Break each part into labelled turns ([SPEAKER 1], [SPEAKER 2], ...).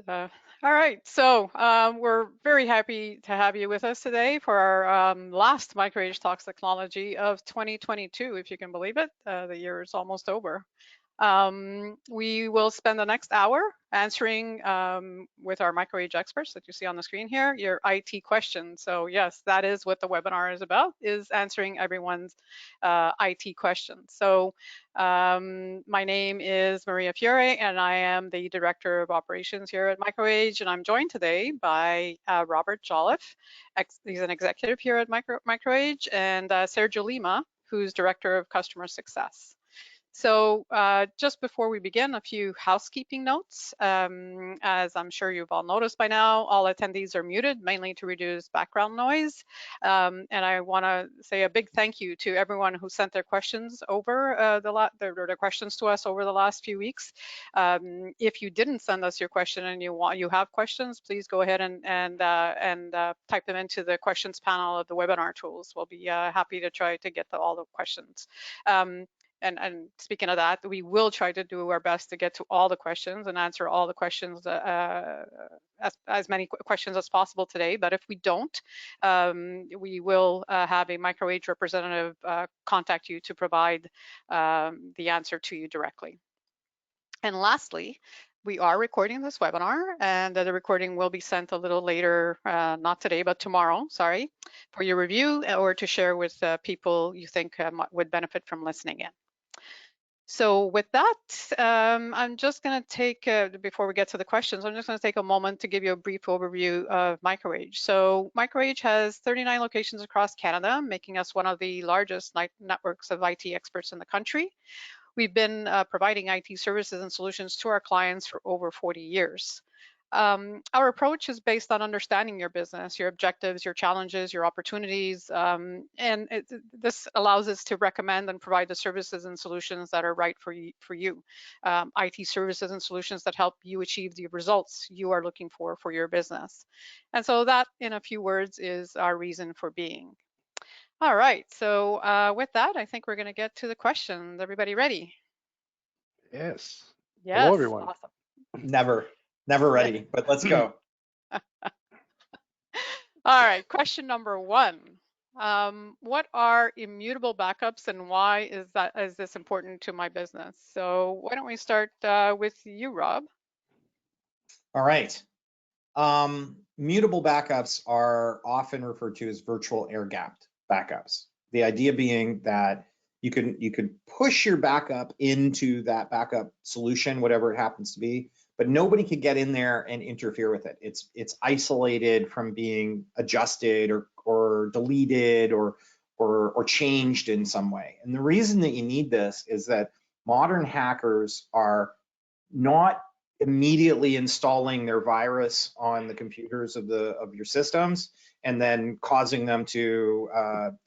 [SPEAKER 1] All right, so we're very happy to have you with us today for our last MicroAge Talks Technology of 2022, if you can believe it. The year is almost over. We will spend the next hour answering with our MicroAge experts that you see on the screen here, your IT questions. So yes, that is what the webinar is about, is answering everyone's IT questions. So my name is Maria Fiore, and I am the Director of Operations here at MicroAge, and I'm joined today by Robert Jolliffe. He's an executive here at MicroAge, and Sergio Lima, who's Director of Customer Success. So just before we begin, a few housekeeping notes. As I'm sure you've all noticed by now, all attendees are muted, mainly to reduce background noise. And I want to say a big thank you to everyone who sent their questions over their questions to us over the last few weeks. If you didn't send us your question and you have questions, please go ahead and type them into the questions panel of the webinar tools. We'll be happy to try to get to all the questions. And speaking of that, we will try to do our best to get to all the questions and answer all the questions, as many questions as possible today. But if we don't, we will have a MicroAge representative contact you to provide the answer to you directly. And lastly, we are recording this webinar, and the recording will be sent a little later, not today, but tomorrow, sorry, for your review or to share with people you think would benefit from listening in. So with that, I'm just going to take, before we get to the questions, I'm just going to take a moment to give you a brief overview of MicroAge. So MicroAge has 39 locations across Canada, making us one of the largest networks of IT experts in the country. We've been providing IT services and solutions to our clients for over 40 years. Our approach is based on understanding your business, your objectives, your challenges, your opportunities, and this allows us to recommend and provide the services and solutions that are right for you. IT services and solutions that help you achieve the results you are looking for your business. And so that, in a few words, is our reason for being. All right, so with that, I think we're going to get to the questions. Everybody ready?
[SPEAKER 2] Yes.
[SPEAKER 1] Yes.
[SPEAKER 2] Hello, everyone.
[SPEAKER 1] Awesome.
[SPEAKER 3] Never ready, but let's go.
[SPEAKER 1] All right, question number one. What are immutable backups and why is this important to my business? So why don't we start with you, Rob?
[SPEAKER 3] All right. Mutable backups are often referred to as virtual air-gapped backups. The idea being that you can push your backup into that backup solution, whatever it happens to be, but nobody could get in there and interfere with it. It's isolated from being adjusted or deleted or changed in some way. And the reason that you need this is that modern hackers are not immediately installing their virus on the computers of your systems and then causing them to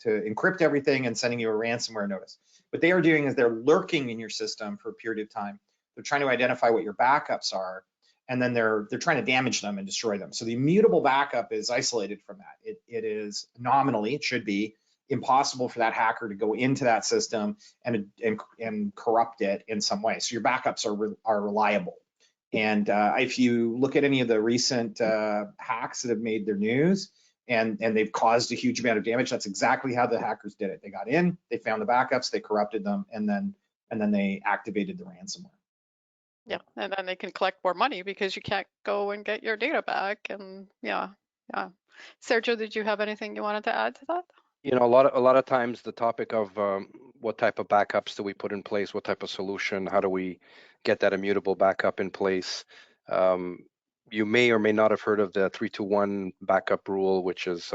[SPEAKER 3] encrypt everything and sending you a ransomware notice. What they are doing is they're lurking in your system for a period of time. They're trying to identify what your backups are, and then they're trying to damage them and destroy them. So the immutable backup is isolated from that. It is nominally, it should be, impossible for that hacker to go into that system and corrupt it in some way. So your backups are reliable. And if you look at any of the recent hacks that have made their news and they've caused a huge amount of damage, that's exactly how the hackers did it. They got in, they found the backups, they corrupted them, and then they activated the ransomware.
[SPEAKER 1] Yeah, and then they can collect more money because you can't go and get your data back. And yeah. Sergio, did you have anything you wanted to add to that?
[SPEAKER 2] You know, a lot of times the topic of what type of backups do we put in place, what type of solution, how do we get that immutable backup in place? You may or may not have heard of the 3-2-1 backup rule, which is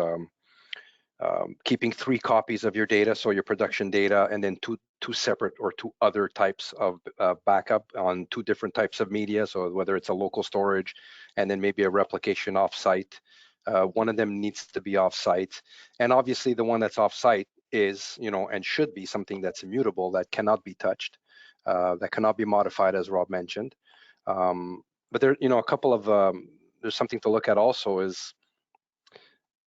[SPEAKER 2] keeping 3 copies of your data, so your production data, and then two separate or 2 other types of backup on 2 different types of media. So whether it's a local storage and then maybe a replication offsite. One of them needs to be offsite, and obviously the one that's offsite is, and should be something that's immutable, that cannot be touched, that cannot be modified, as Rob mentioned. But there, a couple of there's something to look at also is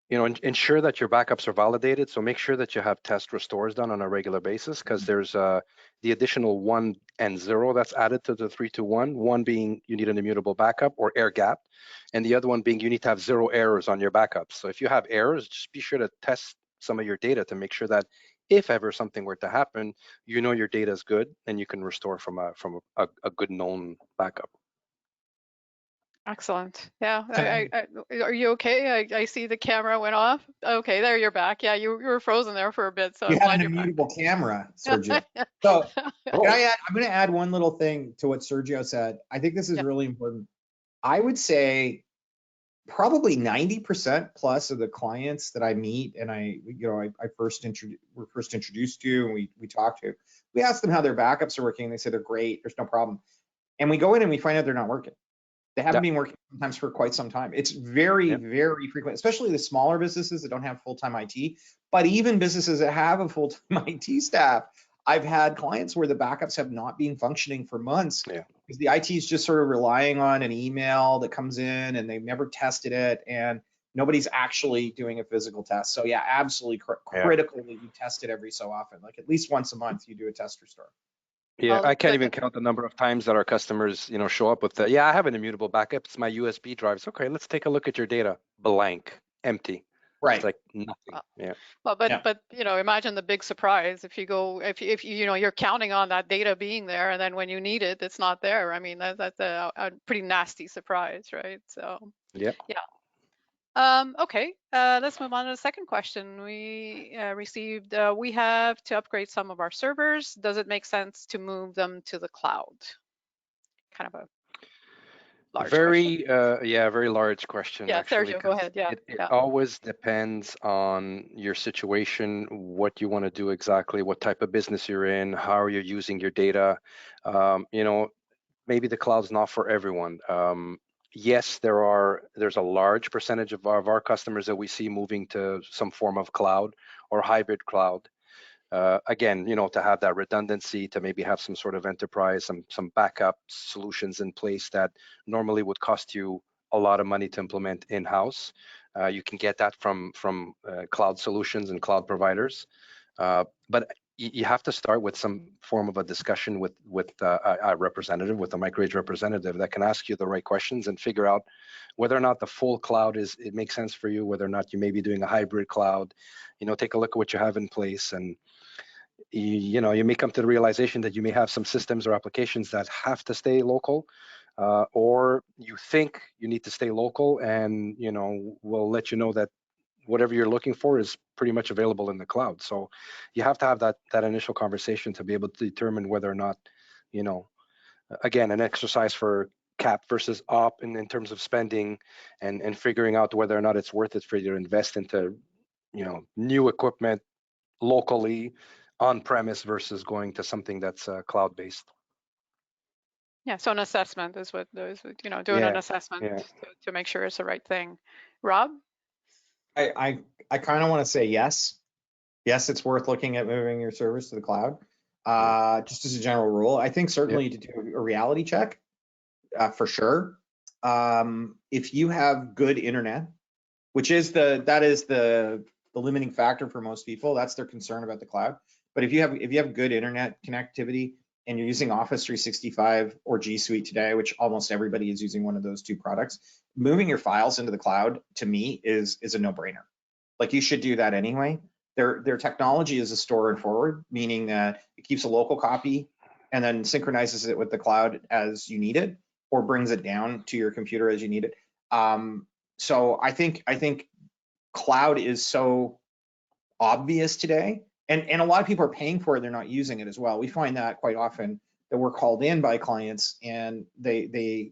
[SPEAKER 2] ensure that your backups are validated. So make sure that you have test restores done on a regular basis, because there's the additional 1 and 0 that's added to the 3, 2, 1. One being you need an immutable backup or air gap, and the other one being you need to have 0 errors on your backups. So if you have errors, just be sure to test some of your data to make sure that if ever something were to happen, your data is good and you can restore from a good known backup.
[SPEAKER 1] Excellent. Yeah.
[SPEAKER 3] Can
[SPEAKER 1] Are you okay? I see the camera went off. Okay, there you're back. Yeah, you were frozen there for a bit, so
[SPEAKER 3] You
[SPEAKER 1] I'm
[SPEAKER 3] had
[SPEAKER 1] glad
[SPEAKER 3] an
[SPEAKER 1] you're back.
[SPEAKER 3] immutable camera, Sergio. So
[SPEAKER 2] Oh,
[SPEAKER 3] I'm going to add one little thing to what Sergio said. I think this is
[SPEAKER 1] Yeah.
[SPEAKER 3] really important. I would say probably 90% plus of the clients that I meet and I were first introduced to and we talk to, we ask them how their backups are working. They say they're great. There's no problem. And we go in and we find out they're not working. They haven't
[SPEAKER 2] yeah,
[SPEAKER 3] been working sometimes for quite some time. It's very,
[SPEAKER 2] yeah,
[SPEAKER 3] very frequent, especially the smaller businesses that don't have full-time IT. But even businesses that have a full-time IT staff, I've had clients where the backups have not been functioning for months
[SPEAKER 2] yeah.
[SPEAKER 3] because the IT is just sort of relying on an email that comes in and they've never tested it and nobody's actually doing a physical test. So yeah, absolutely
[SPEAKER 2] Yeah.
[SPEAKER 3] critical that you test it every so often, like at least once a month you do a test restore.
[SPEAKER 2] Yeah,
[SPEAKER 1] Well,
[SPEAKER 2] I can't even count the number of times that our customers, show up with the, yeah, I have an immutable backup. It's my USB drives. Okay, let's take a look at your data. Blank, empty. It's
[SPEAKER 3] Right.
[SPEAKER 2] like nothing.
[SPEAKER 1] uh,
[SPEAKER 2] Yeah,
[SPEAKER 1] well,
[SPEAKER 3] Yeah.
[SPEAKER 1] but imagine the big surprise if you go if you're counting on that data being there, and then when you need it, it's not there. I mean, that's a pretty nasty surprise, right? So
[SPEAKER 2] yeah.
[SPEAKER 1] yeah. Okay, let's move on to the second question we received. We have to upgrade some of our servers. Does it make sense to move them to the cloud? Kind of a large question.
[SPEAKER 2] Very large question
[SPEAKER 1] Yeah,
[SPEAKER 2] actually,
[SPEAKER 1] Sergio, go
[SPEAKER 2] because
[SPEAKER 1] ahead. Yeah,
[SPEAKER 2] it
[SPEAKER 1] yeah.
[SPEAKER 2] always depends on your situation, what you want to do exactly, what type of business you're in, how you're using your data. Um, you know, Maybe the cloud's not for everyone. Yes, there's a large percentage of our customers that we see moving to some form of cloud or hybrid cloud. Again, to have that redundancy, to maybe have some sort of enterprise, some backup solutions in place that normally would cost you a lot of money to implement in-house. You can get that from cloud solutions and cloud providers. But you have to start with some form of a discussion with a representative, with a MicroAge representative that can ask you the right questions and figure out whether or not the full cloud it makes sense for you, whether or not you may be doing a hybrid cloud. Take a look at what you have in place, and you may come to the realization that you may have some systems or applications that have to stay local, or you think you need to stay local, and we'll let you know that whatever you're looking for is pretty much available in the cloud. So you have to have that initial conversation to be able to determine whether or not, again, an exercise for cap versus op in terms of spending, and figuring out whether or not it's worth it for you to invest into new equipment locally on premise versus going to something that's cloud based.
[SPEAKER 1] Yeah, so an assessment is doing an
[SPEAKER 2] Yeah,
[SPEAKER 1] assessment
[SPEAKER 2] yeah,
[SPEAKER 1] to make sure it's the right thing. Rob?
[SPEAKER 3] I kind of want to say yes. Yes, it's worth looking at moving your service to the cloud.
[SPEAKER 2] yeah,
[SPEAKER 3] Just as a general rule, I think
[SPEAKER 2] yeah,
[SPEAKER 3] certainly to do a reality check, for sure. If you have good internet, which is the limiting factor for most people, that's their concern about the cloud. But if you have good internet connectivity and you're using Office 365 or G Suite today, which almost everybody is using one of those two products, moving your files into the cloud to me is a no-brainer. Like you should do that anyway. Their technology is a store and forward, meaning that it keeps a local copy and then synchronizes it with the cloud as you need it, or brings it down to your computer as you need it. So I think cloud is so obvious today, and a lot of people are paying for it, they're not using it as well. We find that quite often that we're called in by clients and they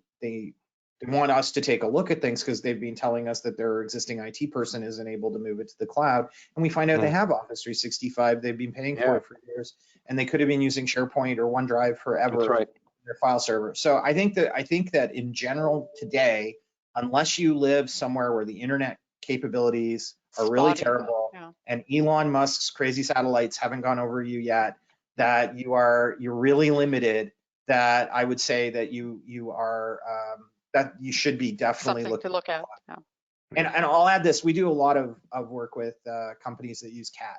[SPEAKER 3] want us to take a look at things because they've been telling us that their existing IT person isn't able to move it to the cloud, and we find out they
[SPEAKER 2] mm,
[SPEAKER 3] have Office 365, they've been paying for
[SPEAKER 2] yeah.
[SPEAKER 3] it for years, and they could have been using SharePoint or OneDrive
[SPEAKER 2] That's
[SPEAKER 3] forever,
[SPEAKER 2] right.
[SPEAKER 3] their file server. So I think that in general today, unless you live somewhere where the internet capabilities are really
[SPEAKER 1] Spotty.
[SPEAKER 3] terrible
[SPEAKER 1] Yeah.
[SPEAKER 3] and Elon Musk's crazy satellites haven't gone over you yet, that you're really limited, that I would say that you are that you should be definitely
[SPEAKER 1] Something to
[SPEAKER 3] looking.
[SPEAKER 1] look at. Yeah.
[SPEAKER 3] And I'll add this, we do a lot of work with companies that use CAD.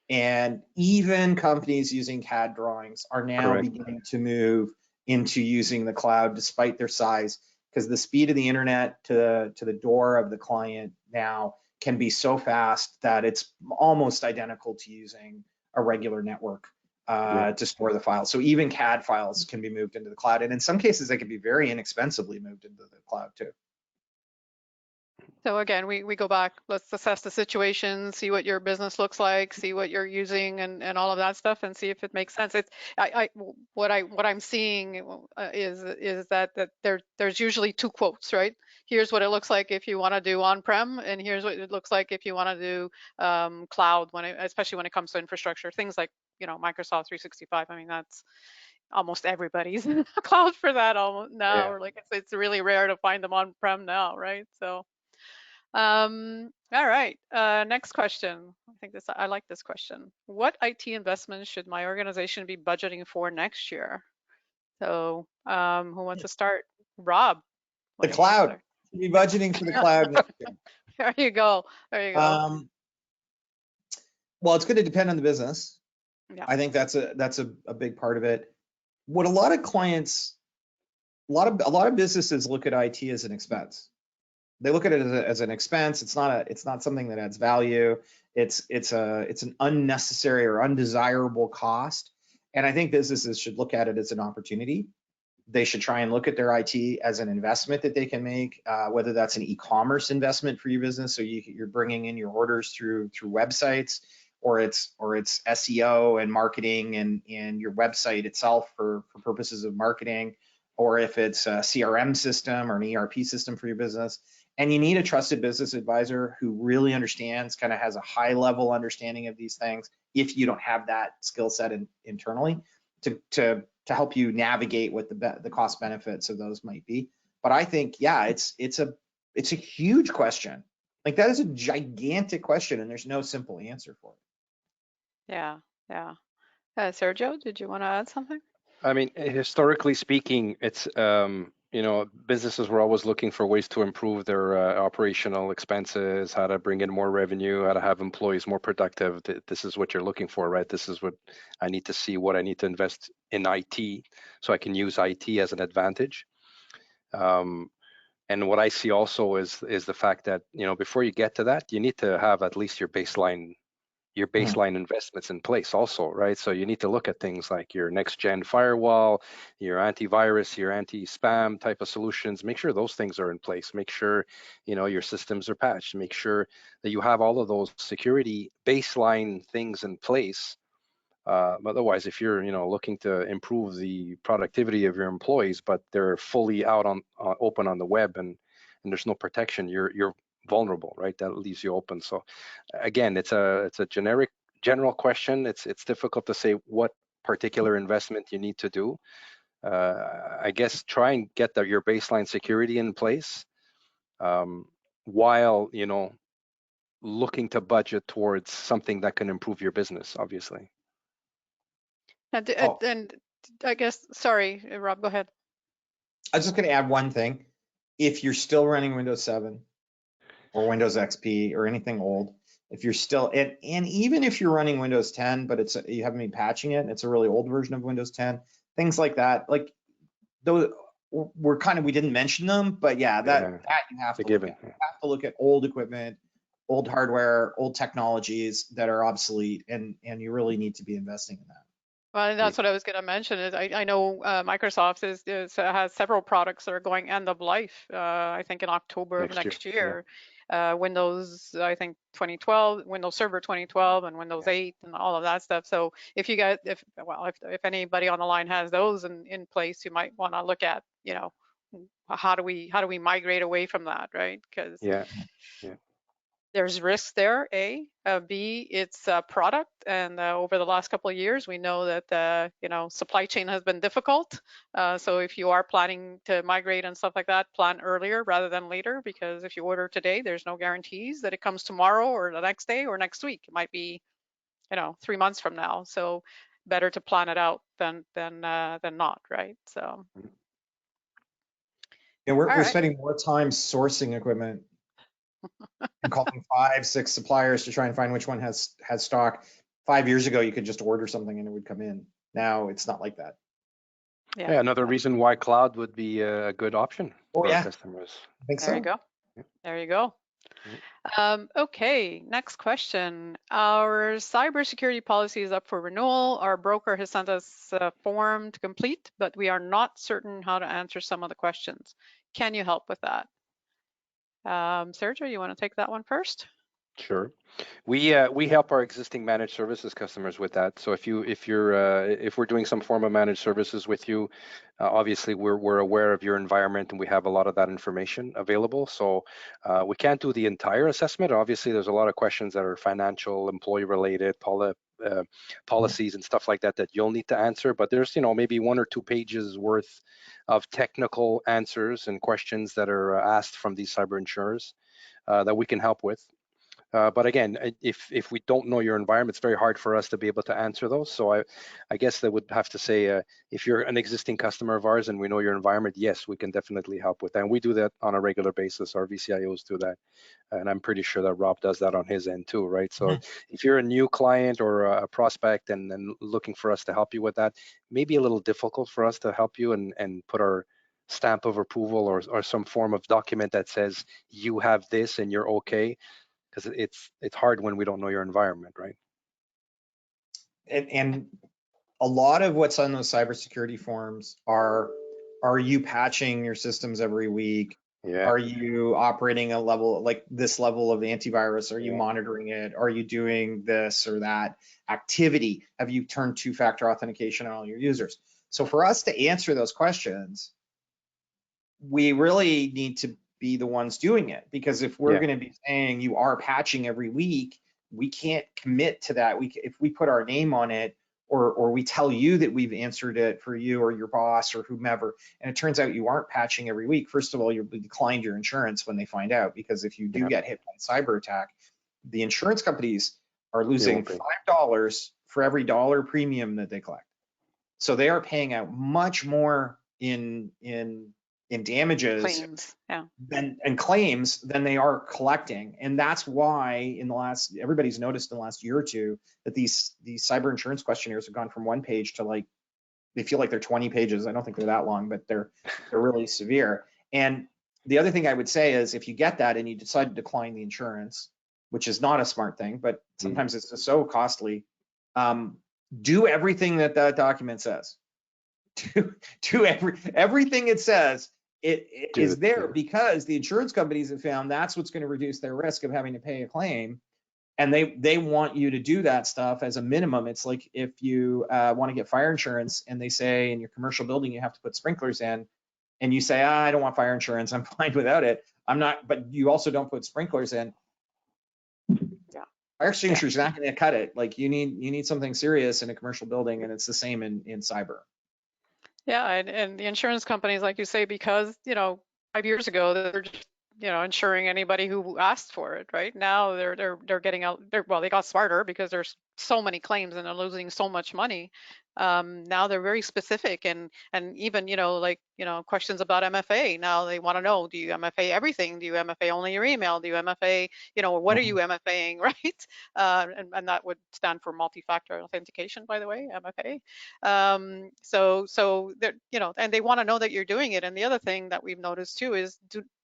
[SPEAKER 3] And even companies using CAD drawings are now
[SPEAKER 2] Correct.
[SPEAKER 3] beginning to move into using the cloud despite their size, because the speed of the internet to the door of the client now can be so fast that it's almost identical to using a regular network to store the files. So even CAD files can be moved into the cloud. And in some cases, they can be very inexpensively moved into the cloud too.
[SPEAKER 1] So again, we go back, let's assess the situation, see what your business looks like, see what you're using and all of that stuff, and see if it makes sense. It's what I'm seeing is that there's usually two quotes, right? Here's what it looks like if you want to do on-prem, and here's what it looks like if you want to do cloud, especially when it comes to infrastructure, things like, you know, Microsoft 365. I mean, that's almost everybody's in the cloud for that almost now,
[SPEAKER 2] Yeah.
[SPEAKER 1] or like it's really rare to find them on-prem now, right? So. All right. Next question. I like this question. What IT investments should my organization be budgeting for next year? So, who wants to start? Rob.
[SPEAKER 3] The
[SPEAKER 1] What do you want to
[SPEAKER 3] cloud,
[SPEAKER 1] start?
[SPEAKER 3] be budgeting for the cloud next year.
[SPEAKER 1] There you go. There you go.
[SPEAKER 3] Well, it's going to depend on the business.
[SPEAKER 1] Yeah.
[SPEAKER 3] I think that's a big part of it. What a lot of clients, a lot of businesses look at IT as an expense. They look at it as an expense. It's not something that adds value. It's an unnecessary or undesirable cost. And I think businesses should look at it as an opportunity. They should try and look at their IT as an investment that they can make, whether that's an e-commerce investment for your business, so you're bringing in your orders through websites, or it's SEO and marketing and your website itself for purposes of marketing, or if it's a CRM system or an ERP system for your business. And you need a trusted business advisor who really understands, kind of has a high level understanding of these things, if you don't have that skill set internally, to help you navigate what the cost benefits of those might be. But I think, yeah, it's a huge question. Like, that is a gigantic question, and there's no simple answer for it.
[SPEAKER 1] Yeah. Yeah. Sergio, did you want to add something?
[SPEAKER 2] I mean, historically speaking, it's you know, businesses were always looking for ways to improve their operational expenses, how to bring in more revenue, how to have employees more productive. This is what you're looking for, right? This is what I need to see, what I need to invest in IT, so I can use IT as an advantage. And what I see also is the fact that, you know, before you get to that, you need to have at least your baseline investments in place also, right? So you need to look at things like your next gen firewall, your antivirus, your anti-spam type of solutions. Make sure those things are in place. Make sure, you know, your systems are patched. Make sure that you have all of those security baseline things in place. Otherwise, if you're, you know, looking to improve the productivity of your employees, but they're fully out on open on the web, and there's no protection, you're vulnerable, right? That leaves you open. So again, it's a general question. It's difficult to say what particular investment you need to do. I guess try and get your baseline security in place, while, you know, looking to budget towards something that can improve your business, obviously.
[SPEAKER 1] And I guess, sorry, Rob, go ahead.
[SPEAKER 3] I was just going to add one thing. If you're still running Windows 7 or Windows XP or anything old, if you're still, and even if you're running Windows 10, but you haven't been patching it, and it's a really old version of Windows 10, things like that, like those we didn't mention them, but yeah, that you have to look at. You have to look at old equipment, old hardware, old technologies that are obsolete, and you really need to be investing in that.
[SPEAKER 1] Well, that's what I was going to mention. Is I know Microsoft has several products that are going end of life. I think in October of next year. Windows, I think 2012, Windows Server 2012, and Windows 8, and all of that stuff. So if you guys, if anybody on the line has those in place, you might want to look at, you know, how do we migrate away from that, right? Because there's risk there, A. B, it's a product, and over the last couple of years, we know that you know, supply chain has been difficult. So if you are planning to migrate and stuff like that, plan earlier rather than later, because if you order today, there's no guarantees that it comes tomorrow or the next day or next week. It might be, you know, 3 months from now. So better to plan it out than not, right? So.
[SPEAKER 3] Yeah, we're spending more time sourcing equipment calling 5, 6 suppliers to try and find which one has stock. 5 years ago, you could just order something and it would come in. Now it's not like that.
[SPEAKER 1] Yeah.
[SPEAKER 2] Yeah, another reason why cloud would be a good option
[SPEAKER 3] Oh,
[SPEAKER 2] for our
[SPEAKER 3] yeah.
[SPEAKER 2] customers.
[SPEAKER 3] I think
[SPEAKER 1] There you
[SPEAKER 3] so.
[SPEAKER 1] go.
[SPEAKER 2] Yeah.
[SPEAKER 1] There you go.
[SPEAKER 2] Yeah.
[SPEAKER 1] Okay, next question. Our cybersecurity policy is up for renewal. Our broker has sent us a form to complete, but we are not certain how to answer some of the questions. Can you help with that? Sergio, you want to take that one first?
[SPEAKER 2] Sure. We help our existing managed services customers with that. So if we're doing some form of managed services with you, obviously we're aware of your environment and we have a lot of that information available. So we can't do the entire assessment. Obviously, there's a lot of questions that are financial, employee related, policies and stuff like that that you'll need to answer. But there's maybe 1 or 2 pages worth of technical answers and questions that are asked from these cyber insurers that we can help with. But again, if we don't know your environment, it's very hard for us to be able to answer those. So I guess that would have to say, if you're an existing customer of ours and we know your environment, yes, we can definitely help with that. And we do that on a regular basis. Our VCIOs do that. And I'm pretty sure that Rob does that on his end too, right? So if you're a new client or a prospect and looking for us to help you with that, maybe a little difficult for us to help you and put our stamp of approval or some form of document that says you have this and you're okay, because it's hard when we don't know your environment, right?
[SPEAKER 3] And a lot of what's on those cybersecurity forms are you patching your systems every week?
[SPEAKER 2] Yeah.
[SPEAKER 3] Are you operating a level like this level of antivirus? Are you
[SPEAKER 2] Yeah.
[SPEAKER 3] monitoring it? Are you doing this or that activity? Have you turned 2-factor authentication on all your users? So for us to answer those questions, we really need to be the ones doing it, because if we're
[SPEAKER 2] Yeah.
[SPEAKER 3] going to be saying you are patching every week, we can't commit to that. If we put our name on it, or we tell you that we've answered it for you or your boss or whomever, and it turns out you aren't patching every week, first of all, you'll be declined your insurance when they find out, because if you do get hit by a cyber attack, the insurance companies are losing $5 for every dollar premium that they collect. So they are paying out much more in damages
[SPEAKER 1] Claims, yeah.
[SPEAKER 3] and claims than they are collecting. And that's why everybody's noticed in the last year or two that these cyber insurance questionnaires have gone from 1 page to they feel like they're 20 pages. I don't think they're that long, but they're really severe. And the other thing I would say is, if you get that and you decide to decline the insurance, which is not a smart thing, but sometimes it's just so costly, do everything that document says. Do everything it says. It is there because the insurance companies have found that's what's going to reduce their risk of having to pay a claim, and they want you to do that stuff as a minimum. It's like if you want to get fire insurance and they say in your commercial building you have to put sprinklers in, and you say, I don't want fire insurance, I'm fine without it, I'm not, but you also don't put sprinklers in.
[SPEAKER 1] Yeah.
[SPEAKER 3] Fire extinguisher is not going to cut it. Like you need something serious in a commercial building, and it's the same in cyber.
[SPEAKER 1] Yeah, and the insurance companies, like you say, because 5 years ago they're just insuring anybody who asked for it. Right now they're getting out. They got smarter because there's so many claims and they're losing so much money. Now they're very specific, and even questions about MFA. Now they want to know, do you MFA everything? Do you MFA only your email? Do you MFA, what are you MFAing, right? And that would stand for multi-factor authentication, by the way, MFA. So they're, and they want to know that you're doing it. And the other thing that we've noticed too is,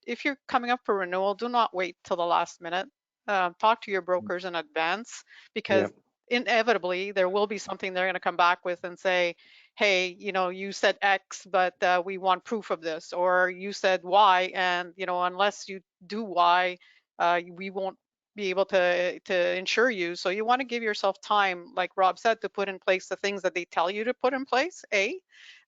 [SPEAKER 1] if you're coming up for renewal, do not wait till the last minute. Talk to your brokers in advance, because inevitably there will be something they're going to come back with and say, hey, you said X, but we want proof of this, or you said Y, and unless you do Y, we won't be able to insure you. So you want to give yourself time, like Rob said, to put in place the things that they tell you to put in place,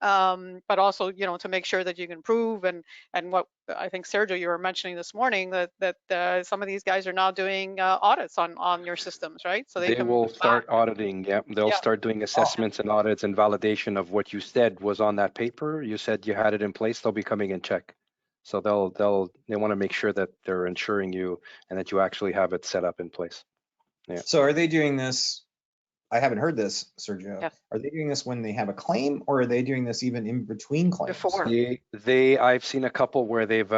[SPEAKER 1] but also to make sure that you can prove. And what I think, Sergio, you were mentioning this morning, that some of these guys are now doing audits on your systems, right? So
[SPEAKER 2] they will start auditing. They'll start doing assessments and audits and validation of what you said was on that paper. You said you had it in place. They'll be coming and check. So they want to make sure that they're insuring you and that you actually have it set up in place. Yeah.
[SPEAKER 3] So are they doing this I haven't heard this, Sergio.
[SPEAKER 1] Yes.
[SPEAKER 3] Are they doing this when they have a claim, or are they doing this even in between claims?
[SPEAKER 1] Before.
[SPEAKER 2] I've seen a couple where they've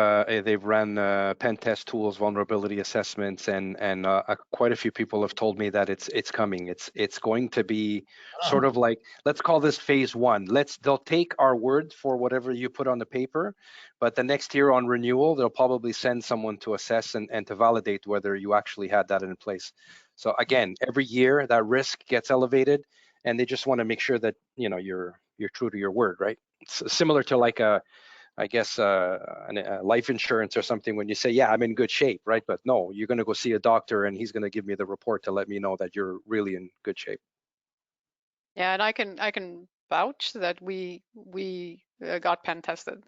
[SPEAKER 2] run pen test tools, vulnerability assessments, and quite a few people have told me that it's coming. It's going to be sort of like, let's call this phase one. They'll take our word for whatever you put on the paper, but the next year on renewal, they'll probably send someone to assess and to validate whether you actually had that in place. So again, every year that risk gets elevated, and they just want to make sure that you're true to your word, right? It's similar to like I guess a life insurance or something, when you say, yeah, I'm in good shape, right? But no, you're going to go see a doctor and he's going to give me the report to let me know that you're really in good shape.
[SPEAKER 1] Yeah, and I can vouch that we got pen tested,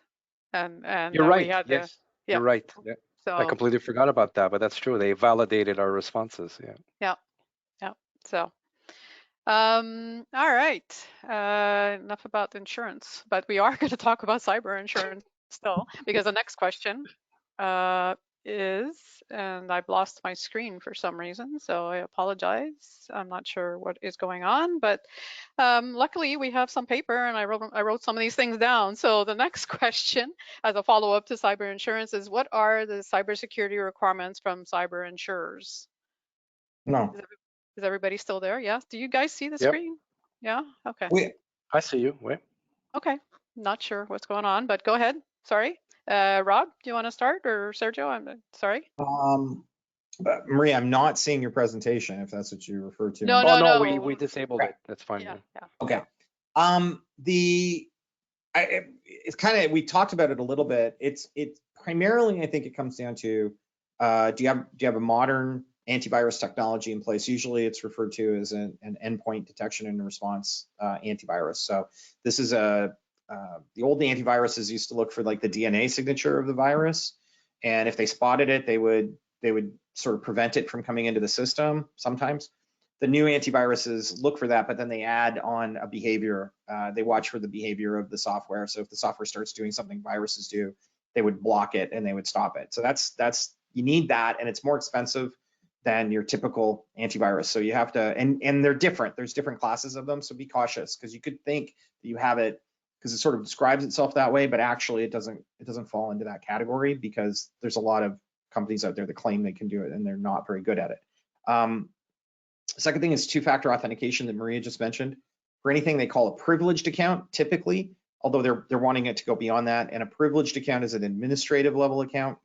[SPEAKER 1] and
[SPEAKER 2] You're
[SPEAKER 1] we
[SPEAKER 2] right.
[SPEAKER 1] had to,
[SPEAKER 2] Yes,
[SPEAKER 1] yeah.
[SPEAKER 2] you're right. Yeah. I
[SPEAKER 1] So
[SPEAKER 2] completely forgot about that, but that's true. They validated our responses. Yeah.
[SPEAKER 1] yeah, yeah. So all right. Enough about insurance, but we are going to talk about cyber insurance still, because the next question uh, is, and I've lost my screen for some reason, so I apologize. I'm not sure what is going on, but luckily we have some paper, and I wrote some of these things down. So the next question, as a follow-up to cyber insurance, is what are the cybersecurity requirements from cyber insurers?
[SPEAKER 3] No.
[SPEAKER 1] Is everybody still there? Yes. Do you guys see the
[SPEAKER 2] Yep.
[SPEAKER 1] screen? Yeah. Okay.
[SPEAKER 3] We,
[SPEAKER 2] I see you. Wait.
[SPEAKER 1] Okay. Not sure what's going on, but go ahead. Sorry. Rob, do you want to start, or Sergio? I'm sorry.
[SPEAKER 3] but Maria, I'm not seeing your presentation, if that's what you refer to.
[SPEAKER 1] No,
[SPEAKER 2] Oh
[SPEAKER 1] no,
[SPEAKER 2] no, we
[SPEAKER 1] no.
[SPEAKER 2] disabled
[SPEAKER 3] Okay.
[SPEAKER 2] it. That's fine.
[SPEAKER 1] Yeah,
[SPEAKER 2] Yeah.
[SPEAKER 1] yeah.
[SPEAKER 3] Okay. It's kind of, we talked about it a little bit. It's primarily, I think it comes down to, do you have a modern antivirus technology in place? Usually it's referred to as an endpoint detection and response antivirus. So this is the old antiviruses used to look for like the DNA signature of the virus, and if they spotted it, they would sort of prevent it from coming into the system sometimes. The new antiviruses look for that, but then they add on a behavior. They watch for the behavior of the software. So if the software starts doing something viruses do, they would block it and they would stop it. So that's you need that, and it's more expensive than your typical antivirus. So you have to, and they're different. There's different classes of them. So be cautious, because you could think that you have it because it sort of describes itself that way, but actually it doesn't fall into that category, because there's a lot of companies out there that claim they can do it and they're not very good at it. Second thing is two-factor authentication that Maria just mentioned. For anything they call a privileged account, typically, although they're wanting it to go beyond that, and a privileged account is an administrative level account,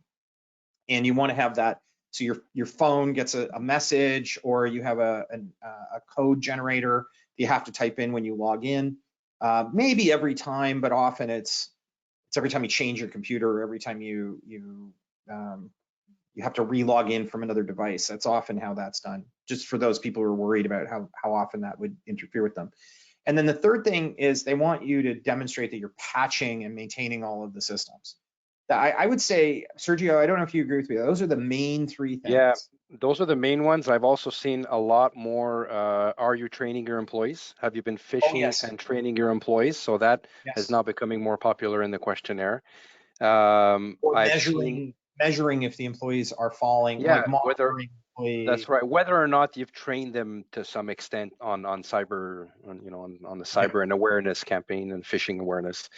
[SPEAKER 3] and you want to have that so your phone gets a message, or you have a code generator you have to type in when you log in. Maybe every time, but often it's every time you change your computer, or every time you have to re-log in from another device. That's often how that's done, just for those people who are worried about how often that would interfere with them. And then the third thing is they want you to demonstrate that you're patching and maintaining all of the systems. I would say, Sergio, I don't know if you agree with me, those are the main three things.
[SPEAKER 2] Yeah, those are the main ones. I've also seen a lot more. Are you training your employees? Have you been phishing
[SPEAKER 3] yes.
[SPEAKER 2] and training your employees? So that is
[SPEAKER 3] Yes.
[SPEAKER 2] now becoming more popular in the questionnaire.
[SPEAKER 3] Or
[SPEAKER 2] I've seen,
[SPEAKER 3] measuring if the employees are falling,
[SPEAKER 2] yeah,
[SPEAKER 3] like
[SPEAKER 2] whether
[SPEAKER 3] monitoring
[SPEAKER 2] that's
[SPEAKER 3] employee.
[SPEAKER 2] right, whether or not you've trained them to some extent on cyber, on the
[SPEAKER 3] Yeah.
[SPEAKER 2] cyber and awareness campaign and phishing awareness.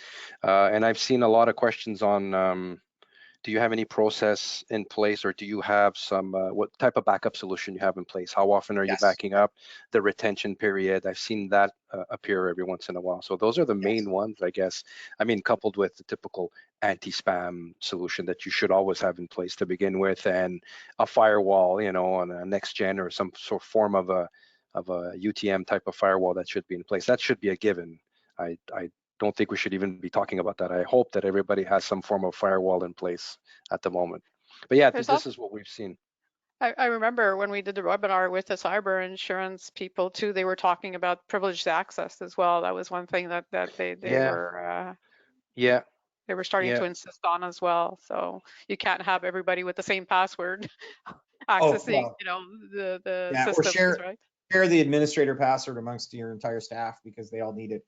[SPEAKER 2] And I've seen a lot of questions on. Do you have any process in place, or do you have some, what type of backup solution you have in place? How often are you
[SPEAKER 3] Yes.
[SPEAKER 2] backing up? The retention period, I've seen that appear every once in a while. So those are the
[SPEAKER 3] Yes.
[SPEAKER 2] main ones, I guess. I mean, coupled with the typical anti-spam solution that you should always have in place to begin with, and a firewall, on a next gen or some sort of form of a UTM type of firewall that should be in place. That should be a given. I don't think we should even be talking about that. I hope that everybody has some form of firewall in place at the moment. But yeah,
[SPEAKER 1] There's
[SPEAKER 2] this
[SPEAKER 1] also,
[SPEAKER 2] is what we've seen.
[SPEAKER 1] I remember when we did the webinar with the cyber insurance people too, they were talking about privileged access as well. That was one thing that they
[SPEAKER 2] Yeah,
[SPEAKER 1] were
[SPEAKER 2] yeah,
[SPEAKER 1] starting
[SPEAKER 2] yeah.
[SPEAKER 1] to insist on as well. So you can't have everybody with the same password
[SPEAKER 3] Oh,
[SPEAKER 1] accessing,
[SPEAKER 3] well,
[SPEAKER 1] the
[SPEAKER 3] yeah, or
[SPEAKER 1] systems,
[SPEAKER 3] share
[SPEAKER 1] right?
[SPEAKER 3] the administrator password amongst your entire staff, because they all need it.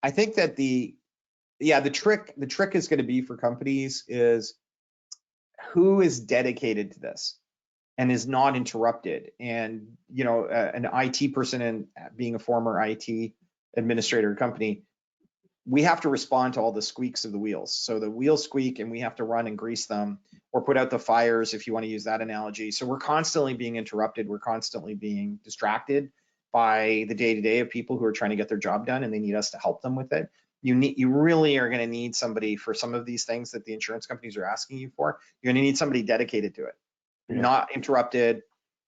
[SPEAKER 3] I think that the trick is going to be for companies is who is dedicated to this. and is not interrupted. And, you know, an IT person and being a former IT administrator company, we have to respond to all the squeaks of the wheels. So the wheels squeak and we have to run and grease them or put out the fires, if you want to use that analogy. So we're constantly being interrupted. We're constantly being distracted by the day-to-day of people who are trying to get their job done and they need us to help them with it. You really are going to need somebody for some of these things that the insurance companies are asking you for. You're going to need somebody dedicated to it, not interrupted.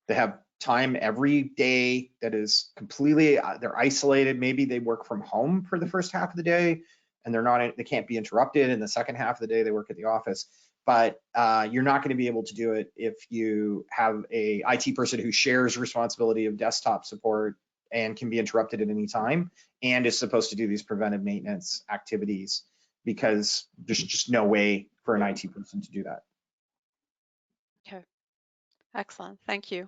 [SPEAKER 3] They have time every day that is completely, they're isolated. Maybe they work from home for the first half of the day and they can't be interrupted. In the second half of the day, they work at the office. But you're not going to be able to do it if you have a IT person who shares responsibility of desktop support and can be interrupted at any time and is supposed to do these preventive maintenance activities, because there's just no way for an IT person to do that.
[SPEAKER 1] Okay, excellent, thank you.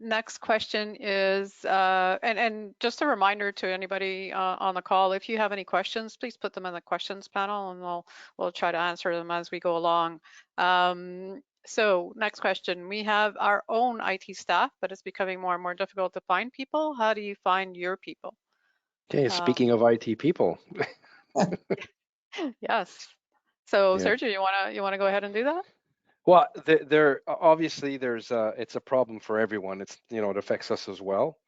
[SPEAKER 1] Next question is, and just a reminder to anybody on the call, if you have any questions, please put them in the questions panel and we'll try to answer them as we go along. So next question, we have our own IT staff, but it's becoming more and more difficult to find people. How do you find your people?
[SPEAKER 2] Okay, speaking of IT people.
[SPEAKER 1] Yes. So
[SPEAKER 2] Yeah.
[SPEAKER 1] Sergio, you wanna go ahead and do that?
[SPEAKER 2] Well, there obviously it's a problem for everyone. It's, you know, it affects us as well.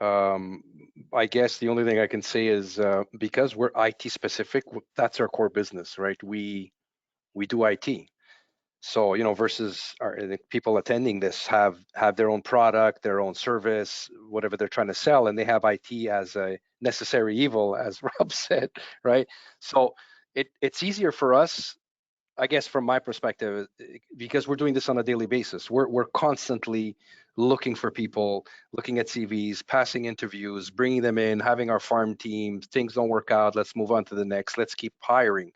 [SPEAKER 2] I guess the only thing I can say is because we're IT specific, that's our core business, right? We do IT. So, you know, versus the people attending this have their own product, their own service, whatever they're trying to sell, and they have IT as a necessary evil, as Rob said, right? So it's easier for us, I guess, from my perspective, because we're doing this on a daily basis. We're constantly looking for people, looking at CVs, passing interviews, bringing them in, having our farm teams. Things don't work out, let's move on to the next. Let's keep hiring.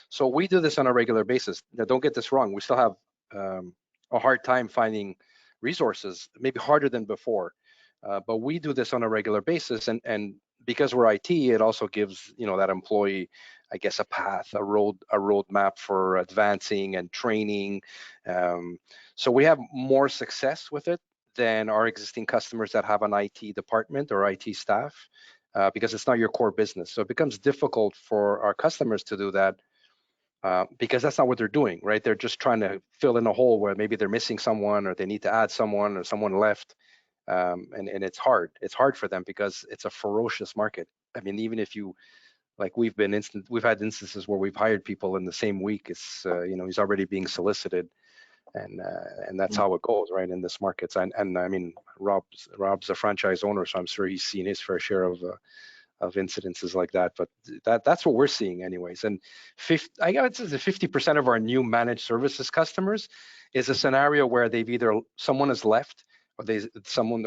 [SPEAKER 2] So we do this on a regular basis. Now, don't get this wrong. We still have a hard time finding resources, maybe harder than before. But we do this on a regular basis, and because we're IT, it also gives, you know, that employee, I guess, a path, a roadmap for advancing and training. So we have more success with it than our existing customers that have an IT department or IT staff, because it's not your core business. So it becomes difficult for our customers to do that because that's not what they're doing, right? They're just trying to fill in a hole where maybe they're missing someone or they need to add someone or someone left. And it's hard. It's hard for them because it's a ferocious market. I mean, even if you, like, we've had instances where we've hired people in the same week. It's you know, he's already being solicited, and that's how it goes, right, in this market. And I mean, Rob's a franchise owner, so I'm sure he's seen his fair share of incidences like that. But that's what we're seeing, anyways. And I guess it's 50% of our new managed services customers is a scenario where they've either someone has left, or someone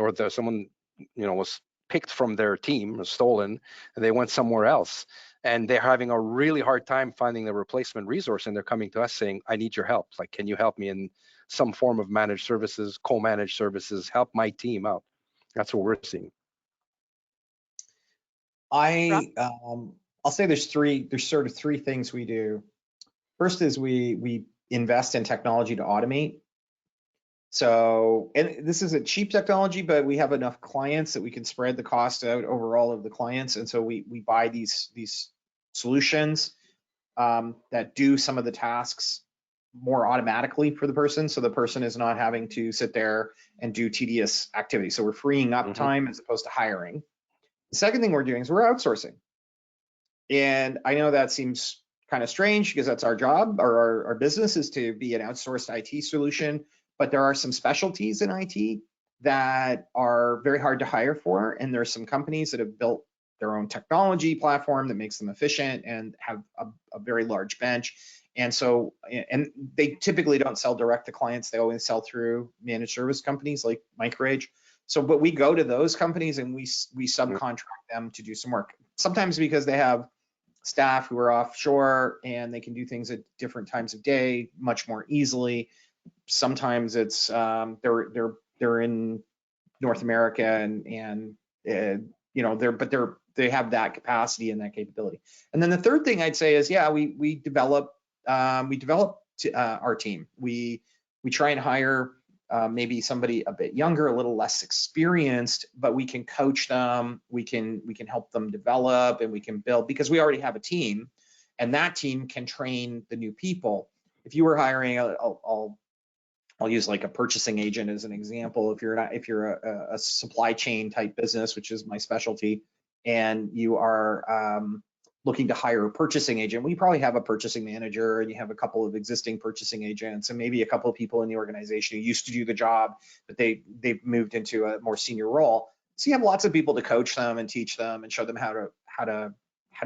[SPEAKER 2] you know was picked from their team or stolen, and they went somewhere else, and they're having a really hard time finding the replacement resource, and they're coming to us saying, I need your help. Like, can you help me in some form of managed services, co-managed services, help my team out? That's what we're seeing.
[SPEAKER 3] I'll say there's sort of three things we do. First is we invest in technology to automate. So, and this is a cheap technology, but we have enough clients that we can spread the cost out over all of the clients. And so we buy these solutions that do some of the tasks more automatically for the person. So the person is not having to sit there and do tedious activities. So we're freeing up time as opposed to hiring. The second thing we're doing is we're outsourcing. And I know that seems kind of strange because that's our job, or our business is to be an outsourced IT solution. But there are some specialties in IT that are very hard to hire for. And there's some companies that have built their own technology platform that makes them efficient and have a very large bench. And so, and they typically don't sell direct to clients. They always sell through managed service companies like MicroAge. So, but we go to those companies and we subcontract them to do some work. Sometimes because they have staff who are offshore and they can do things at different times of day much more easily. Sometimes it's they're in North America and you know they have that capacity and that capability. And then the third thing I'd say is, yeah, we develop our team. We try and hire maybe somebody a bit younger, a little less experienced, but we can coach them, we can help them develop, and we can build, because we already have a team, and that team can train the new people. If you were hiring, I'll use like a purchasing agent as an example. If you're a supply chain type business, which is my specialty, and you are looking to hire a purchasing agent, we probably have a purchasing manager, and you have a couple of existing purchasing agents, and maybe a couple of people in the organization who used to do the job, but they've moved into a more senior role. So you have lots of people to coach them and teach them and show them how to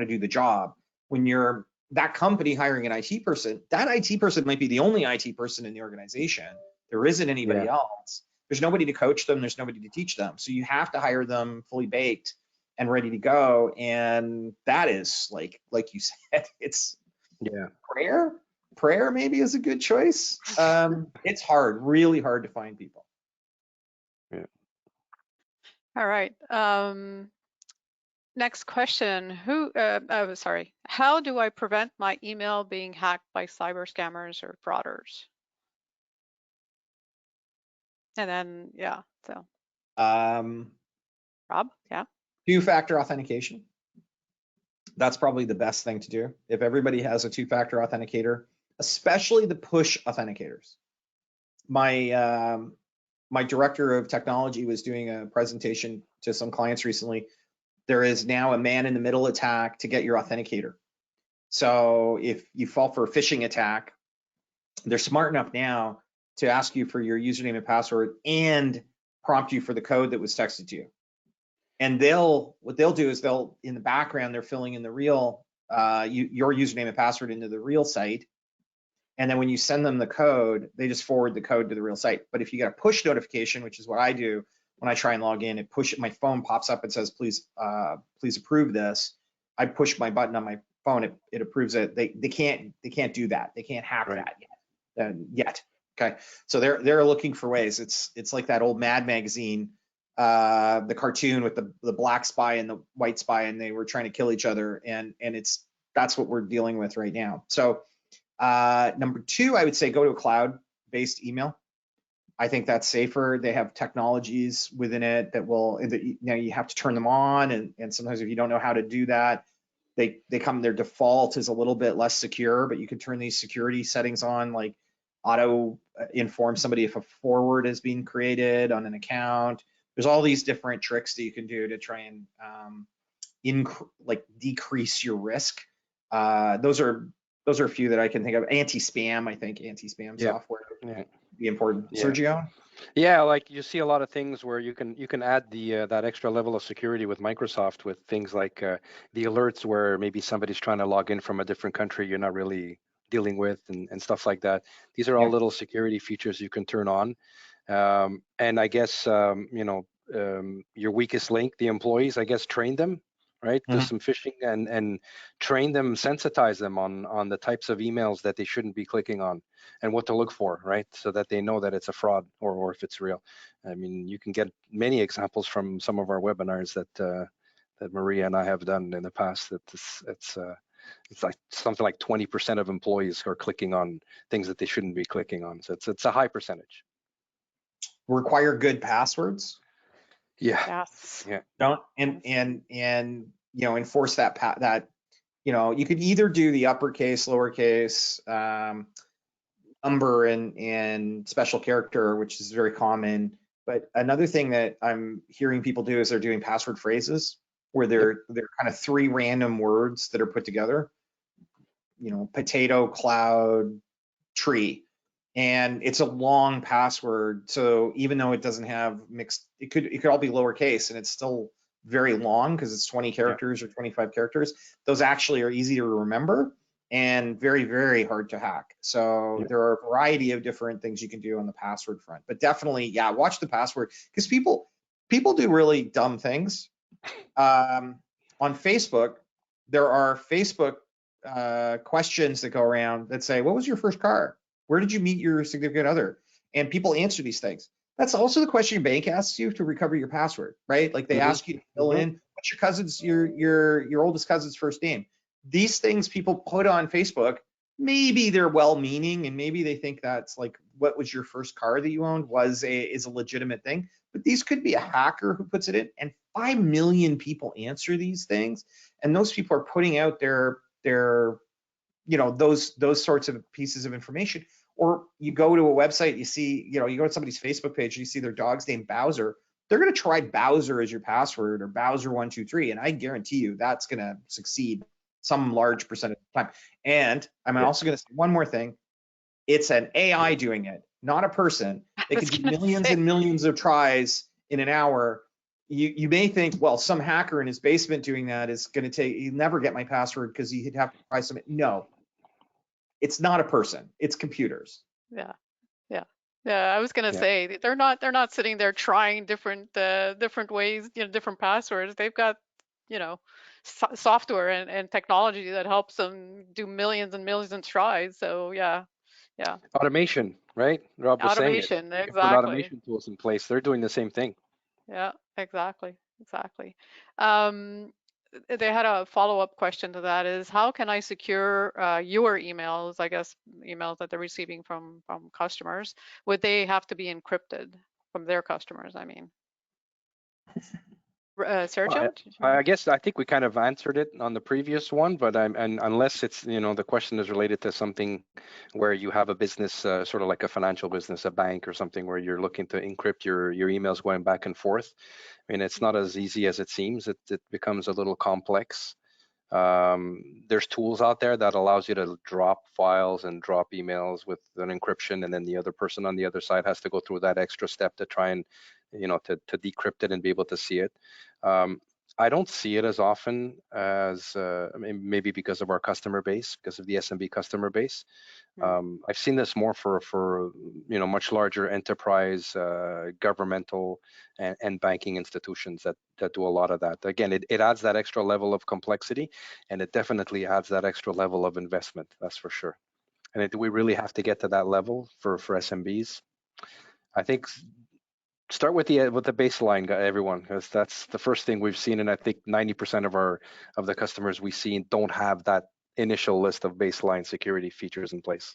[SPEAKER 3] do the job. When you're that company hiring an IT person, that IT person might be the only IT person in the organization. There isn't anybody else. There's nobody to coach them. There's nobody to teach them. So you have to hire them fully baked and ready to go. And that is like you said, it's prayer maybe is a good choice. It's hard, really hard to find people.
[SPEAKER 2] Yeah.
[SPEAKER 1] All right. Next question. How do I prevent my email being hacked by cyber scammers or frauders? And then, so Rob, yeah.
[SPEAKER 3] Two-factor authentication. That's probably the best thing to do. If everybody has a two-factor authenticator, especially the push authenticators. My director of technology was doing a presentation to some clients recently. There is now a man-in-the-middle attack to get your authenticator. So if you fall for a phishing attack, they're smart enough now to ask you for your username and password and prompt you for the code that was texted to you. And what they'll do is in the background, they're filling in the real your username and password into the real site. And then when you send them the code, they just forward the code to the real site. But if you get a push notification, which is what I do, when I try and log in, my phone pops up and says, please approve this. I push my button on my phone, it approves it. They can't do that. They can't hack that yet. Okay. So they're looking for ways. It's like that old Mad magazine, the cartoon with the black spy and the white spy, and they were trying to kill each other. And that's what we're dealing with right now. So number two, I would say go to a cloud-based email. I think that's safer. They have technologies within it that you have to turn them on, and sometimes if you don't know how to do that, their default is a little bit less secure, but you can turn these security settings on, like auto inform somebody if a forward is being created on an account. There's all these different tricks that you can do to try and decrease your risk. Those are a few that I can think of. Anti-spam, I think anti-spam software would be important. Sergio?
[SPEAKER 2] Yeah, like you see a lot of things where you can add that extra level of security with Microsoft, with things like the alerts where maybe somebody's trying to log in from a different country you're not really dealing with, and stuff like that. These are all little security features you can turn on. And I guess your weakest link, the employees, I guess train them, right? Do some phishing and train them, sensitize them on the types of emails that they shouldn't be clicking on and what to look for, right? So that they know that it's a fraud or if it's real. I mean, you can get many examples from some of our webinars that Maria and I have done in the past. That it's like something like 20% of employees are clicking on things that they shouldn't be clicking on. So it's a high percentage.
[SPEAKER 3] Require good passwords.
[SPEAKER 2] Yeah.
[SPEAKER 1] Yes.
[SPEAKER 2] Yeah.
[SPEAKER 3] Don't and enforce that you could either do the uppercase, lowercase, number and special character, which is very common. But another thing that I'm hearing people do is they're doing password phrases where they're kind of three random words that are put together. Potato, cloud, tree. And it's a long password, so even though it doesn't have mixed, it could all be lowercase, and it's still very long because it's 20 characters or 25 characters. Those actually are easy to remember and very, very hard to hack. So there are a variety of different things you can do on the password front. But definitely, watch the password, because people do really dumb things. On Facebook, there are Facebook questions that go around that say, "What was your first car? Where did you meet your significant other?" And people answer these things. That's also the question your bank asks you to recover your password, right? Like they ask you to fill in what's your cousin's, your oldest cousin's first name. These things people put on Facebook, maybe they're well-meaning and maybe they think that's like what was your first car that you owned is a legitimate thing. But these could be a hacker who puts it in, and 5 million people answer these things, and those people are putting out their those sorts of pieces of information. Or you go to a website, you see, you go to somebody's Facebook page, you see their dog's name Bowser. They're going to try Bowser as your password, or Bowser123, and I guarantee you that's going to succeed some large percentage of the time. And I'm also going to say one more thing. It's an AI doing it, not a person. They can do millions and millions of tries in an hour. You may think, well, some hacker in his basement doing that is going to he'll never get my password because he'd have to try something. No, it's not a person. It's computers.
[SPEAKER 1] Yeah. I was gonna say they're not sitting there trying different ways, different passwords. They've got, software and technology that helps them do millions and millions of tries. So yeah.
[SPEAKER 2] Automation, right? Rob was saying it.
[SPEAKER 1] Automation,
[SPEAKER 2] You put
[SPEAKER 1] exactly.
[SPEAKER 2] automation tools in place. They're doing the same thing.
[SPEAKER 1] Yeah, exactly. Um, they had a follow-up question to that is how can I secure your emails, I guess emails that they're receiving from customers? Would they have to be encrypted from their customers, I mean? Sergio?
[SPEAKER 2] I guess I think we kind of answered it on the previous one, but and unless it's, the question is related to something where you have a business, sort of like a financial business, a bank or something where you're looking to encrypt your emails going back and forth. I mean, it's not as easy as it seems. It becomes a little complex. There's tools out there that allows you to drop files and drop emails with an encryption, and then the other person on the other side has to go through that extra step to try and, to decrypt it and be able to see it. I don't see it as often as maybe because of our customer base, because of the SMB customer base. I've seen this more for much larger enterprise, governmental, and banking institutions that do a lot of that. Again, it adds that extra level of complexity, and it definitely adds that extra level of investment. That's for sure. And do we really have to get to that level for SMBs? I think start with the baseline, everyone, because that's the first thing we've seen, and I think 90% of the customers we see don't have that initial list of baseline security features in place.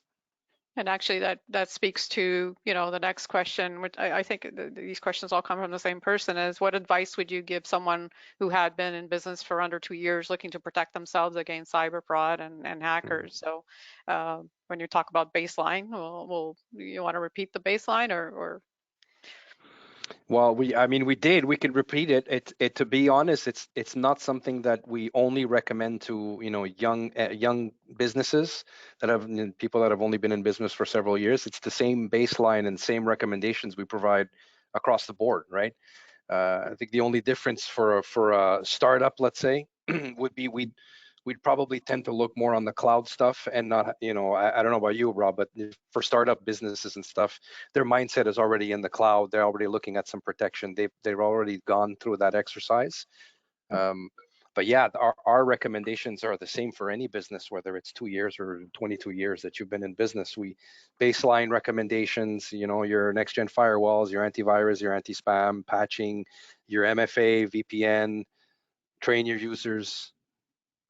[SPEAKER 1] And actually that speaks to, the next question, which I think these questions all come from the same person, is what advice would you give someone who had been in business for under 2 years looking to protect themselves against cyber fraud and hackers? So when you talk about baseline, well, you want to repeat the baseline or?
[SPEAKER 2] Well, we did. We could repeat it. To be honest, it's not something that we only recommend to young businesses that have people that have only been in business for several years. It's the same baseline and same recommendations we provide across the board, right? I think the only difference for a startup, let's say, would be we'd probably tend to look more on the cloud stuff and not, I don't know about you, Rob, but for startup businesses and stuff, their mindset is already in the cloud. They're already looking at some protection. They've already gone through that exercise. But yeah, our recommendations are the same for any business, whether it's 2 years or 22 years that you've been in business. We baseline recommendations, your next gen firewalls, your antivirus, your anti-spam, patching, your MFA, VPN, train your users.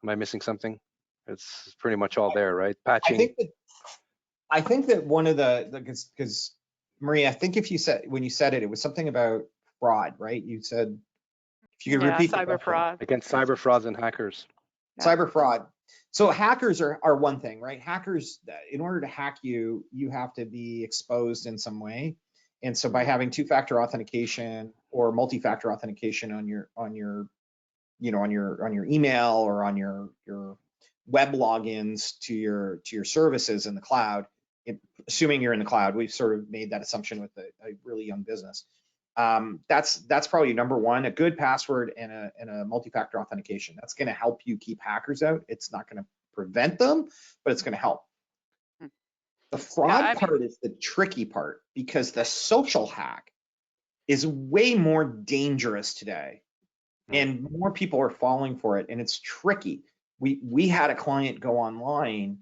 [SPEAKER 2] Am I missing something? It's pretty much all there, right? Patching.
[SPEAKER 3] I think that one of because Marie, I think when you said it, it was something about fraud, right? You said, if you could repeat
[SPEAKER 1] cyber fraud.
[SPEAKER 2] Against cyber frauds and hackers.
[SPEAKER 3] Cyber fraud. So hackers are one thing, right? Hackers, in order to hack you, you have to be exposed in some way. And so by having two-factor authentication or multi-factor authentication on your email or on your web logins to your services in the cloud, assuming you're in the cloud, we've sort of made that assumption with a really young business. That's probably number one, a good password and a multi-factor authentication. That's going to help you keep hackers out. It's not going to prevent them, but it's going to help. The fraud part is the tricky part, because the social hack is way more dangerous today, and more people are falling for it, and it's tricky. We had a client go online.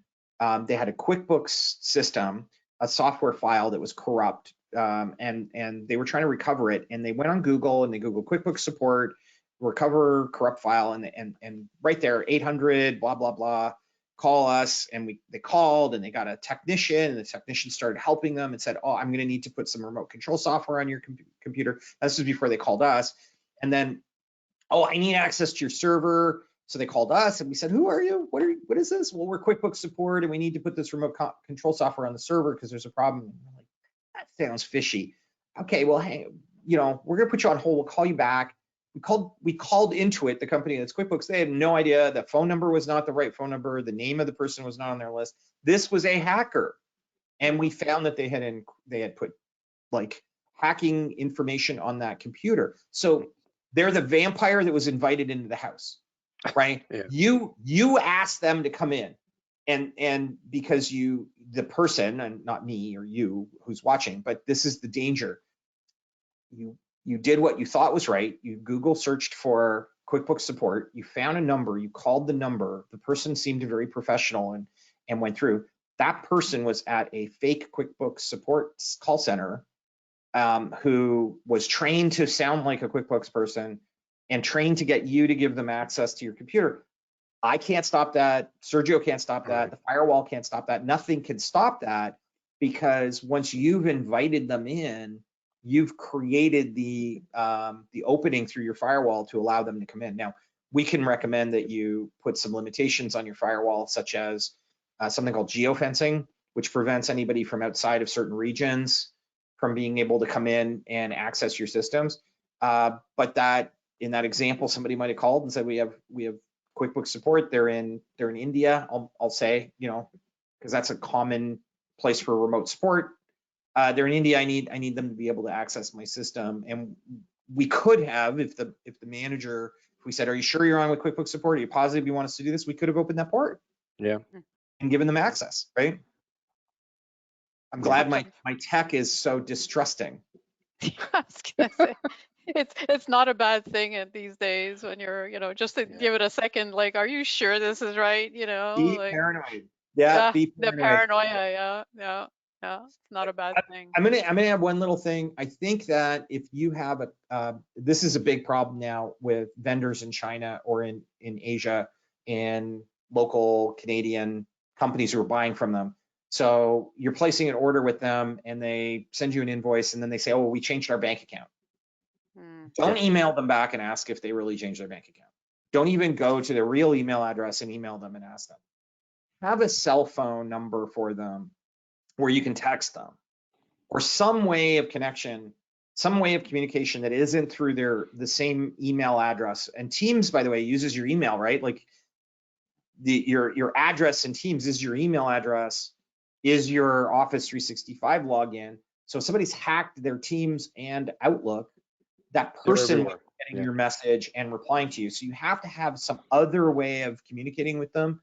[SPEAKER 3] They had a QuickBooks system, a software file that was corrupt, and they were trying to recover it. And they went on Google and they Googled QuickBooks support, recover corrupt file, and right there, 800, blah, blah, blah. call us, and they called and they got a technician, and the technician started helping them and said, oh, I'm going to need to put some remote control software on your computer. This was before they called us. And then, oh, I need access to your server. So they called us and we said, who are you? What is this? Well, we're QuickBooks support and we need to put this remote control software on the server because there's a problem. And we're like, that sounds fishy. Okay, well, hey, we're gonna put you on hold. We'll call you back. We called Intuit, the company that's QuickBooks. They had no idea. The phone number was not the right phone number. The name of the person was not on their list. This was a hacker. And we found that they had put like hacking information on that computer. So they're the vampire that was invited into the house, right?
[SPEAKER 2] Yeah.
[SPEAKER 3] You asked them to come in, and because the person, and not me or you who's watching, but this is the danger. You did what you thought was right. You Google searched for QuickBooks support. You found a number. You called the number. The person seemed very professional and went through. That person was at a fake QuickBooks support call center, who was trained to sound like a QuickBooks person and trained to get you to give them access to your computer. I can't stop that. Sergio can't stop that.
[SPEAKER 2] Right.
[SPEAKER 3] The firewall can't stop that. Nothing can stop that, because once you've invited them in, you've created the opening through your firewall to allow them to come in. Now, we can recommend that you put some limitations on your firewall, such as something called geofencing, which prevents anybody from outside of certain regions from being able to come in and access your systems. But that, in that example, somebody might have called and said, we have QuickBooks support. They're in India. I'll say, because that's a common place for remote support. They're in India. I need them to be able to access my system. And we could have, if the manager, if we said, are you sure you're on with QuickBooks support? Are you positive you want us to do this? We could have opened that port.
[SPEAKER 2] Yeah.
[SPEAKER 3] And given them access, right? I'm glad my tech is so distrusting.
[SPEAKER 1] I was gonna say, it's not a bad thing these days when you're, just to give it a second, like, are you sure this is right?
[SPEAKER 3] Be
[SPEAKER 1] Like,
[SPEAKER 3] paranoid. Yeah, be
[SPEAKER 1] the
[SPEAKER 3] paranoid.
[SPEAKER 1] paranoia, yeah, it's not a bad thing.
[SPEAKER 3] I'm gonna add one little thing. I think that if you have this is a big problem now with vendors in China or in Asia and local Canadian companies who are buying from them. So you're placing an order with them and they send you an invoice and then they say, oh, well, we changed our bank account. Don't email them back and ask if they really changed their bank account. Don't even go to their real email address and email them and ask them. Have a cell phone number for them where you can text them, or some way of connection, some way of communication that isn't through the same email address. And Teams, by the way, uses your email, right? Like your address in Teams is your email address, is your Office 365 login. So if somebody's hacked their Teams and Outlook, that person is getting your message and replying to you. So you have to have some other way of communicating with them.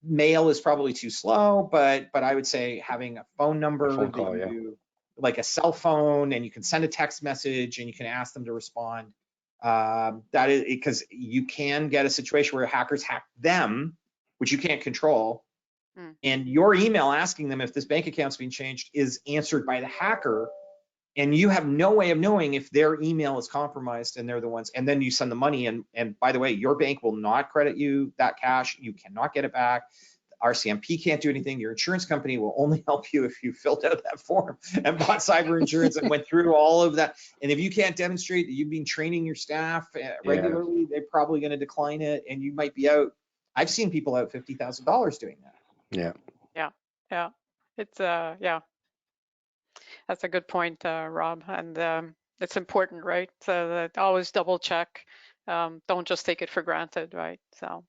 [SPEAKER 3] Mail is probably too slow, but I would say having a phone number, like a cell phone, and you can send a text message and you can ask them to respond. That is because you can get a situation where hackers hack them, which you can't control. And your email asking them if this bank account's being changed is answered by the hacker. And you have no way of knowing if their email is compromised and they're the ones, and then you send the money. And by the way, your bank will not credit you that cash. You cannot get it back. The RCMP can't do anything. Your insurance company will only help you if you filled out that form and bought cyber insurance and went through all of that. And if you can't demonstrate that you've been training your staff regularly, they're probably going to decline it, and you might be out. I've seen people out $50,000 doing that.
[SPEAKER 1] Yeah. It's That's a good point, Rob, and it's important, right? So that always double check. Don't just take it for granted, right? So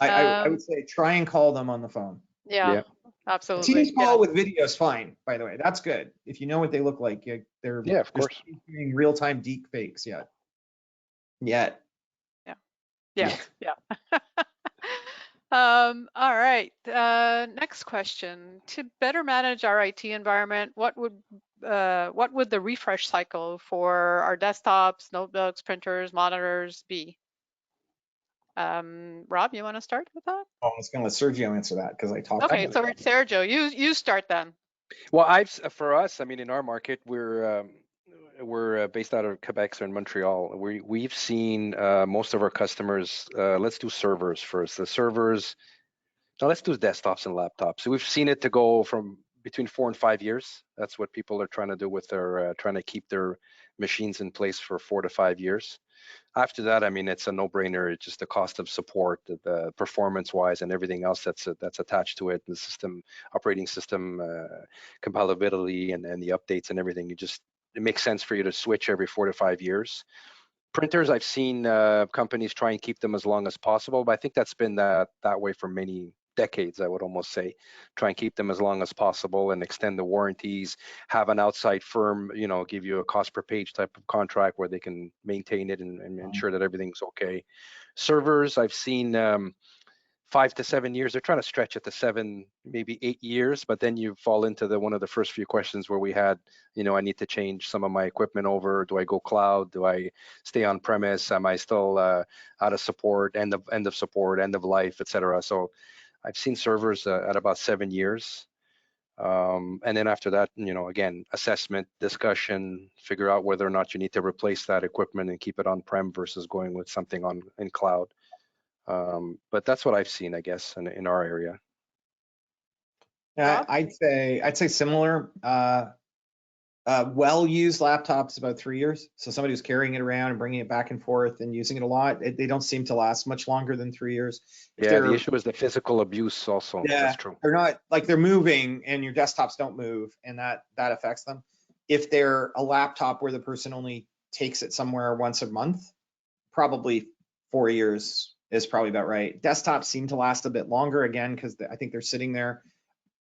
[SPEAKER 3] I would say try and call them on the phone.
[SPEAKER 1] Yeah, absolutely.
[SPEAKER 3] Teams call with video is fine, by the way. That's good. If you know what they look like, they're
[SPEAKER 2] of course
[SPEAKER 3] doing real-time deep fakes yet.
[SPEAKER 1] Yeah. All right. Next question. To better manage our IT environment, what would the refresh cycle for our desktops, notebooks, printers, monitors be? Rob, you want to start with that?
[SPEAKER 3] Oh, I was going to let Sergio answer that because I talked.
[SPEAKER 1] Okay, so Sergio, you start then.
[SPEAKER 2] Well, for us, I mean, in our market, we're based out of Quebec, so in Montreal. We've seen most of our customers. Let's do servers first. The servers Now let's do desktops and laptops. We've seen it to go from between 4 and 5 years. That's what people are trying to do with their trying to keep their machines in place for 4 to 5 years. After that, I mean, it's a no-brainer. It's just the cost of support, the performance-wise, and everything else that's attached to it, the system, operating system compatibility, and the updates and everything. It makes sense for you to switch every 4 to 5 years. Printers, I've seen companies try and keep them as long as possible, but I think that's been that way for many decades, I would almost say. Try and keep them as long as possible and extend the warranties, have an outside firm, give you a cost per page type of contract where they can maintain it and ensure that everything's okay. Servers, I've seen 5 to 7 years. They're trying to stretch it to 7, maybe 8 years, but then you fall into one of the first few questions where we had, I need to change some of my equipment over. Do I go cloud? Do I stay on premise? Am I still out of support, end of support, end of life, etc. So I've seen servers at about 7 years. And then after that, again, assessment, discussion, figure out whether or not you need to replace that equipment and keep it on-prem versus going with something in cloud. But that's what I've seen, I guess, in our area.
[SPEAKER 3] Yeah,
[SPEAKER 1] Rob?
[SPEAKER 3] I'd say similar. Well-used laptops about 3 years. So somebody who's carrying it around and bringing it back and forth and using it a lot, they don't seem to last much longer than 3 years.
[SPEAKER 2] Yeah, the issue is the physical abuse also.
[SPEAKER 3] Yeah,
[SPEAKER 2] that's true.
[SPEAKER 3] They're not like they're moving and your desktops don't move, and that affects them. If they're a laptop where the person only takes it somewhere once a month, probably 4 years is probably about right. Desktops seem to last a bit longer, again, because I think they're sitting there.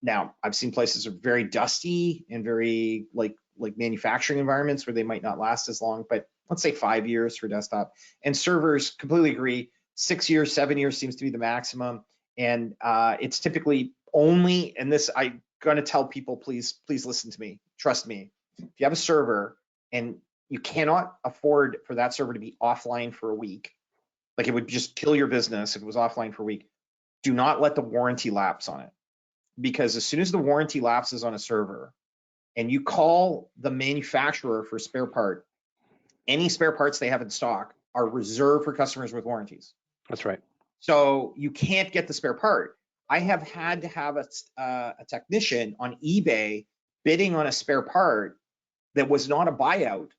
[SPEAKER 3] Now, I've seen places are very dusty and very like manufacturing environments where they might not last as long, but let's say 5 years for desktop. And servers, completely agree, 6 years, 7 years seems to be the maximum. And it's typically only, and this I'm going to tell people, please listen to me, trust me. If you have a server and you cannot afford for that server to be offline for a week, like it would just kill your business if it was offline for a week, do not let the warranty lapse on it. Because as soon as the warranty lapses on a server and you call the manufacturer for spare part, any spare parts they have in stock are reserved for customers with warranties.
[SPEAKER 2] That's right.
[SPEAKER 3] So you can't get the spare part. I have had to have a technician on eBay bidding on a spare part that was not a buyout.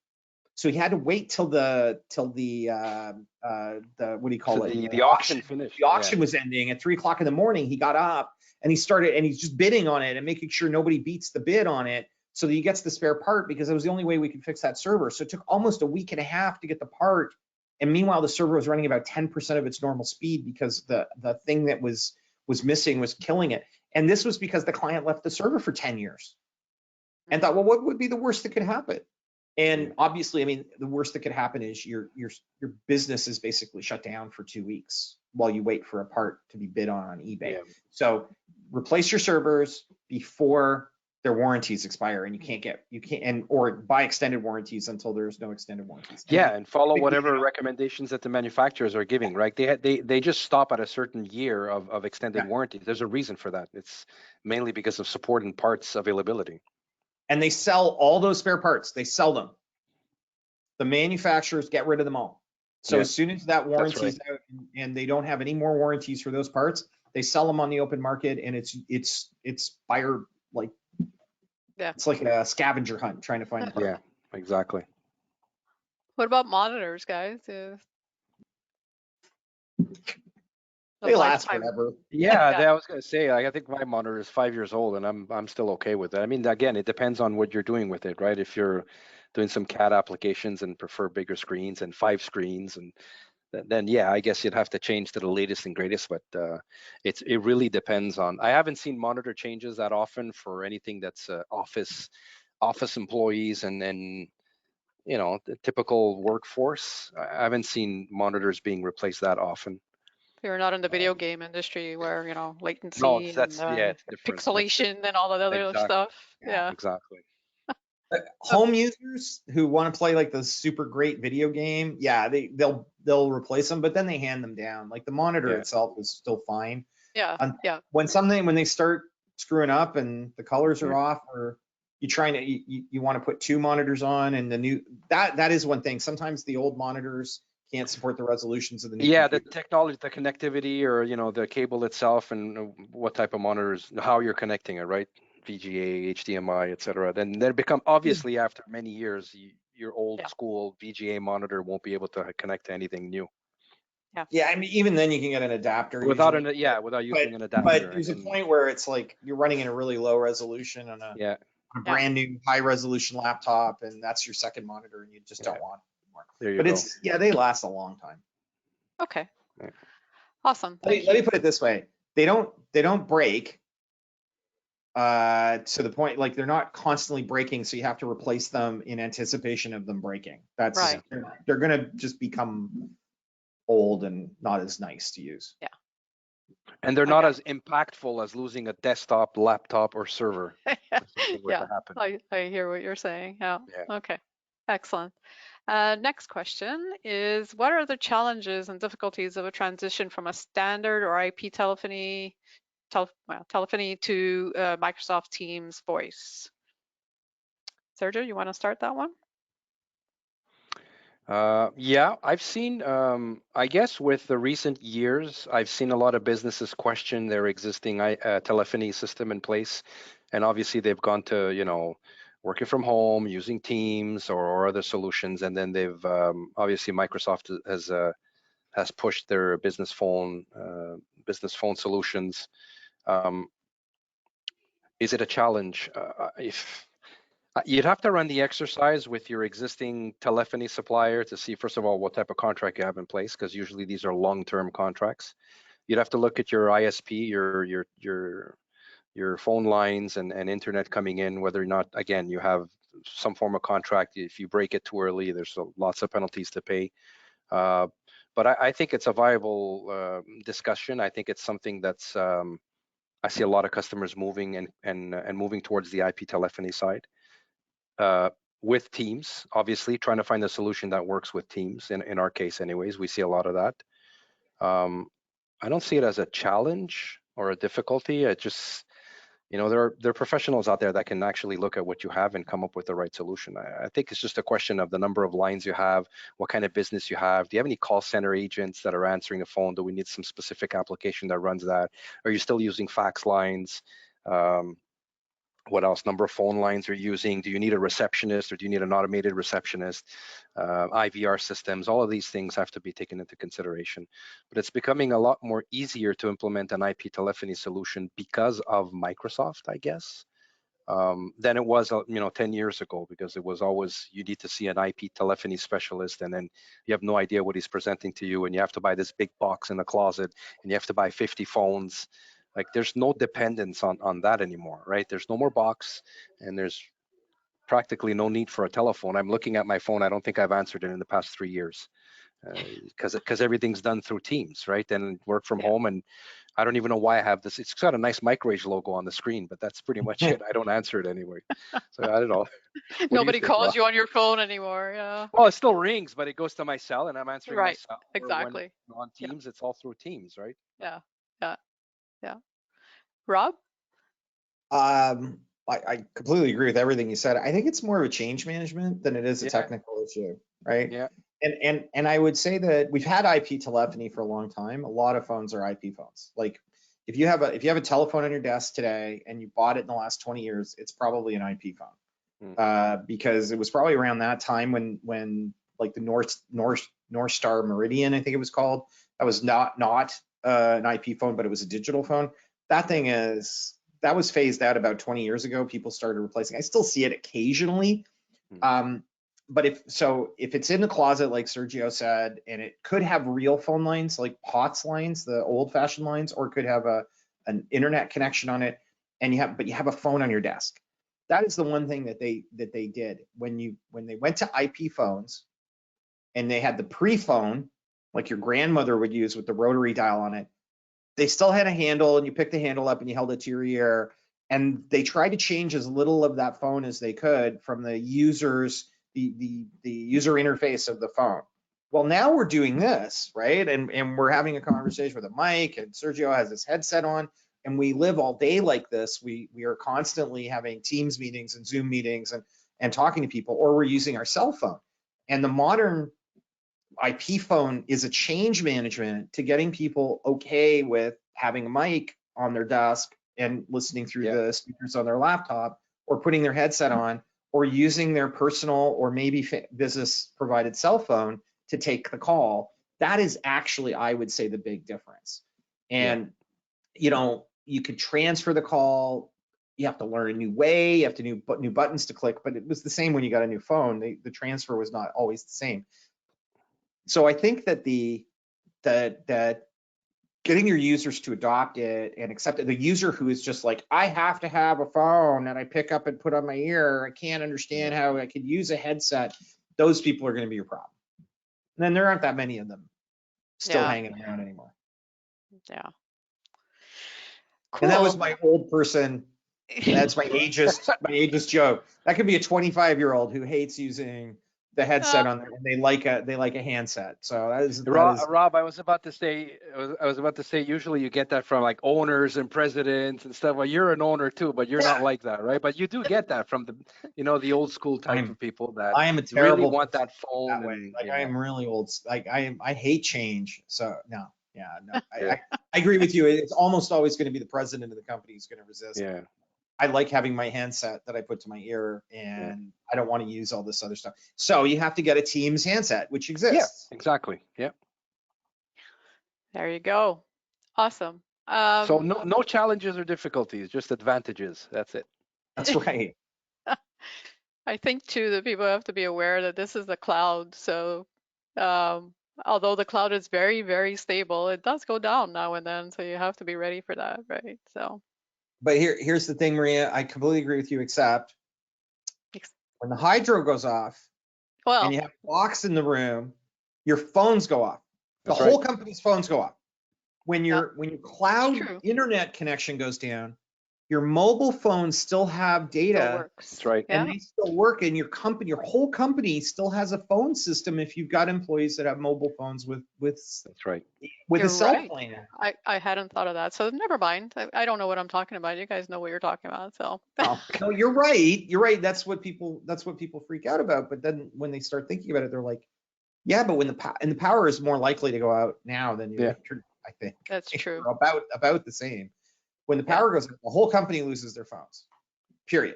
[SPEAKER 3] So he had to wait till the what do you call it?
[SPEAKER 2] The auction finished.
[SPEAKER 3] The auction was ending at 3 o'clock in the morning. He got up and he started, and he's just bidding on it and making sure nobody beats the bid on it so that he gets the spare part, because it was the only way we could fix that server. So it took almost a week and a half to get the part. And meanwhile, the server was running about 10% of its normal speed because the thing that was missing was killing it. And this was because the client left the server for 10 years and thought, well, what would be the worst that could happen? And obviously, I mean, the worst that could happen is your business is basically shut down for 2 weeks while you wait for a part to be bid on eBay. Yeah. So replace your servers before their warranties expire, and or buy extended warranties until there's no extended warranties.
[SPEAKER 2] Yeah, and follow whatever recommendations that the manufacturers are giving, right? They just stop at a certain year of extended warranty. There's a reason for that. It's mainly because of support and parts availability.
[SPEAKER 3] And they sell all those spare parts. They sell them. The manufacturers get rid of them all. So as soon as that warranty is out and they don't have any more warranties for those parts, they sell them on the open market, and it's buyer like, it's like a scavenger hunt trying to find the part.
[SPEAKER 2] Yeah, exactly.
[SPEAKER 1] What about monitors, guys?
[SPEAKER 3] They last forever.
[SPEAKER 2] Yeah, I was gonna say, I think my monitor is 5 years old, and I'm still okay with it. I mean, again, it depends on what you're doing with it, right? If you're doing some CAD applications and prefer bigger screens and 5 screens, and then yeah, I guess you'd have to change to the latest and greatest. But it really depends on. I haven't seen monitor changes that often for anything that's office employees and then the typical workforce. I haven't seen monitors being replaced that often.
[SPEAKER 1] You're not in the video game industry where latency
[SPEAKER 2] it's different.
[SPEAKER 1] pixelation and all that other stuff. Yeah,
[SPEAKER 2] exactly.
[SPEAKER 3] Home users who want to play like the super great video game, yeah, they'll replace them, but then they hand them down. Like the monitor itself is still fine.
[SPEAKER 1] Yeah,
[SPEAKER 3] When they start screwing up and the colors are off, or you want to put 2 monitors on, and the new that is one thing. Sometimes the old monitors can't support the resolutions of the new
[SPEAKER 2] Yeah, the
[SPEAKER 3] computer.
[SPEAKER 2] technology, the connectivity, or the cable itself, and what type of monitors, how you're connecting it, right? VGA, HDMI, etc. Then they become obviously after many years, your old
[SPEAKER 1] Yeah.
[SPEAKER 2] school VGA monitor won't be able to connect to anything new
[SPEAKER 3] Yeah, I mean, even then you can get an adapter
[SPEAKER 2] without
[SPEAKER 3] usually.
[SPEAKER 2] without
[SPEAKER 3] But
[SPEAKER 2] using an
[SPEAKER 3] but
[SPEAKER 2] adapter.
[SPEAKER 3] there's a
[SPEAKER 2] And
[SPEAKER 3] point where it's like you're running in a really low resolution on a
[SPEAKER 2] yeah,
[SPEAKER 1] Yeah.
[SPEAKER 3] brand new high resolution laptop, and that's your second monitor, and you just
[SPEAKER 2] yeah,
[SPEAKER 3] don't want it anymore.
[SPEAKER 2] there you
[SPEAKER 3] But
[SPEAKER 2] go.
[SPEAKER 3] it's they last a long time.
[SPEAKER 1] Okay.
[SPEAKER 2] Yeah.
[SPEAKER 1] Awesome. Thank
[SPEAKER 3] Let me
[SPEAKER 1] you.
[SPEAKER 3] put it this way: they don't break to the point like they're not constantly breaking, so you have to replace them in anticipation of them breaking. That's
[SPEAKER 1] Right.
[SPEAKER 3] they're gonna just become old and not as nice to use.
[SPEAKER 1] Yeah.
[SPEAKER 2] And they're
[SPEAKER 1] I
[SPEAKER 2] not
[SPEAKER 1] got
[SPEAKER 2] as impactful as losing a desktop, laptop, or server
[SPEAKER 1] it.
[SPEAKER 2] if something were to
[SPEAKER 1] Yeah.
[SPEAKER 2] happen.
[SPEAKER 1] I hear what you're saying. Yeah.
[SPEAKER 2] Yeah.
[SPEAKER 1] Okay. Excellent. Next question is, what are the challenges and difficulties of a transition from a standard or IP telephony telephony to Microsoft Teams voice? Sergio, you want to start that one?
[SPEAKER 2] Yeah, I've seen, I guess with the recent years, I've seen a lot of businesses question their existing telephony system in place. And obviously they've gone to, working from home, using Teams or other solutions. And then they've, obviously Microsoft has pushed their business phone solutions. Um, is it a challenge? If You'd have to run the exercise with your existing telephony supplier to see, first of all, what type of contract you have in place, because usually these are long-term contracts. You'd have to look at your ISP, your phone lines and internet coming in, whether or not, again, you have some form of contract. If you break it too early, there's lots of penalties to pay. But I think it's a viable discussion. I think it's something that's I see a lot of customers moving and moving towards the IP telephony side. With Teams, obviously trying to find a solution that works with Teams. In our case, anyways, we see a lot of that. I don't see it as a challenge or a difficulty. It just, there are professionals out there that can actually look at what you have and come up with the right solution. I think it's just a question of the number of lines you have, what kind of business you have. Do you have any call center agents that are answering the phone? Do we need some specific application that runs that? Are you still using fax lines? What else? Number of phone lines you're using? Do you need a receptionist or do you need an automated receptionist? IVR systems, all of these things have to be taken into consideration. But it's becoming a lot more easier to implement an IP telephony solution because of Microsoft, I guess, than it was 10 years ago, because it was always, you need to see an IP telephony specialist and then you have no idea what he's presenting to you, and you have to buy this big box in the closet and you have to buy 50 phones. Like, there's no dependence on that anymore, right? There's no more box, and there's practically no need for a telephone. I'm looking at my phone. I don't think I've answered it in the past 3 years because everything's done through Teams, right? And work from
[SPEAKER 1] Yeah.
[SPEAKER 2] home. And I don't even know why I have this. It's got a nice MicroAge logo on the screen, but that's pretty much it. I don't answer it anyway. So I don't know. What do you
[SPEAKER 1] Nobody
[SPEAKER 2] think,
[SPEAKER 1] calls
[SPEAKER 2] Rob?
[SPEAKER 1] you on your phone anymore. Yeah.
[SPEAKER 2] Well, it still rings, but it goes to my cell and I'm answering my
[SPEAKER 1] Right.
[SPEAKER 2] cell. Or when
[SPEAKER 1] Exactly.
[SPEAKER 2] on
[SPEAKER 1] Yeah.
[SPEAKER 2] Teams, it's all through Teams, right?
[SPEAKER 1] Yeah. Yeah. Yeah. Rob?
[SPEAKER 3] I completely agree with everything you said. I think it's more of a change management than it is a
[SPEAKER 2] Yeah,
[SPEAKER 3] technical issue, right?
[SPEAKER 2] yeah.
[SPEAKER 3] And I would say that we've had IP telephony for a long time. A lot of phones are IP phones. Like if you have a telephone on your desk today and you bought it in the last 20 years, it's probably an IP phone. Because it was probably around that time when like the North Star Meridian, I think it was called, that was not an IP phone, but it was a digital phone. That was phased out about 20 years ago. People started replacing. I still see it occasionally. But if it's in the closet, like Sergio said, and it could have real phone lines, like POTS lines, the old fashioned lines, or it could have an internet connection on it, and you have a phone on your desk. That is the one thing that they did when they went to IP phones, and they had the pre-phone, like your grandmother would use with the rotary dial on it. They still had a handle, and you picked the handle up and you held it to your ear, and they tried to change as little of that phone as they could from the user interface of the phone. Well, now we're doing this, right? And we're having a conversation with a mic, and Sergio has his headset on, and we live all day like this. We are constantly having Teams meetings and Zoom meetings and talking to people, or we're using our cell phone. And the modern IP phone is a change management to getting people okay with having a mic on their desk and listening through the speakers on their laptop, or putting their headset on, or using their personal or maybe business provided cell phone to take the call. That is actually, I would say, the big difference. And you know, you could transfer the call. You have to learn a new way. You have to new buttons to click, but it was the same when you got a new phone. The transfer was not always the same. So I think that that getting your users to adopt it and accept it, the user who is just like, I have to have a phone that I pick up and put on my ear, I can't understand how I could use a headset, those people are going to be your problem. And then there aren't that many of them still hanging around anymore.
[SPEAKER 1] Yeah.
[SPEAKER 3] Cool. And that was my old person. That's my ageist joke. That could be a 25-year-old who hates using the headset on there, and they like a handset. So that is
[SPEAKER 2] Rob, I was about to say usually you get that from like owners and presidents and stuff. Well, you're an owner too, but you're not like that, right? But you do get that from the old school type of people that
[SPEAKER 3] I am a terrible
[SPEAKER 2] really want that phone.
[SPEAKER 3] that way. Like I am really old. Like I hate change. So no. I agree with you. It's almost always going to be the president of the company who's going to resist.
[SPEAKER 2] Yeah.
[SPEAKER 3] I like having my handset that I put to my ear, and I don't want to use all this other stuff. So you have to get a Teams handset, which exists.
[SPEAKER 2] Yeah, exactly. Yeah.
[SPEAKER 1] There you go. Awesome.
[SPEAKER 2] So no challenges or difficulties, just advantages. That's it.
[SPEAKER 3] That's right.
[SPEAKER 1] I think too that people have to be aware that this is the cloud. So although the cloud is very, very stable, it does go down now and then. So you have to be ready for that, right? So.
[SPEAKER 3] But here's the thing, Maria. I completely agree with you, except when the hydro goes off and you have a box in the room, your phones go off. The whole company's phones go off. When your cloud internet connection goes down, your mobile phones still have data.
[SPEAKER 2] That's right.
[SPEAKER 3] And they still work, and your whole company still has a phone system if you've got employees that have mobile phones with
[SPEAKER 2] that's right.
[SPEAKER 3] With a cell plan.
[SPEAKER 1] I hadn't thought of that. So never mind. I don't know what I'm talking about. You guys know what you're talking about. So
[SPEAKER 3] no, you're right. You're right. That's what people freak out about. But then when they start thinking about it, they're like, yeah, but when the power is more likely to go out now than I think.
[SPEAKER 1] That's true.
[SPEAKER 3] About the same. When the power goes out, the whole company loses their phones. Period.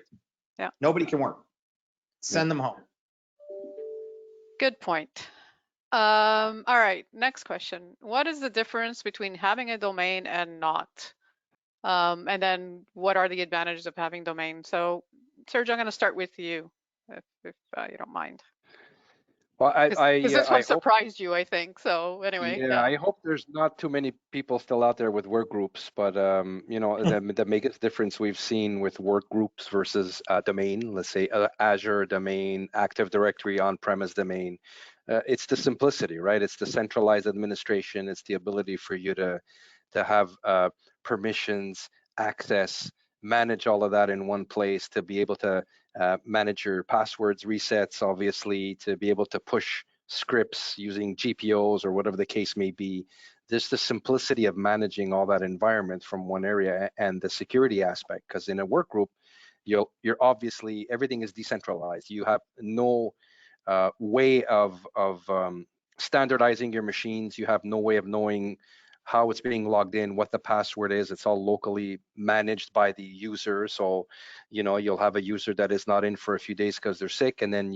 [SPEAKER 1] Yeah.
[SPEAKER 3] Nobody can work. Send them home.
[SPEAKER 1] Good point. All right, next question. What is the difference between having a domain and not? And then what are the advantages of having domain? So Sergio, I'm going to start with you, if you don't mind.
[SPEAKER 2] Well,
[SPEAKER 1] because this one surprised you, I think. So anyway.
[SPEAKER 2] Yeah, I hope there's not too many people still out there with work groups, but the biggest difference we've seen with work groups versus domain, let's say Azure domain, Active Directory on-premise domain, it's the simplicity, right? It's the centralized administration. It's the ability for you to have permissions, access, manage all of that in one place, to be able to manage your passwords, resets, obviously, to be able to push scripts using GPOs or whatever the case may be. There's the simplicity of managing all that environment from one area, and the security aspect, because in a work group, you're obviously, everything is decentralized. You have no way of standardizing your machines. You have no way of knowing how it's being logged in, what the password is. It's all locally managed by the user. So, you'll have a user that is not in for a few days because they're sick, and then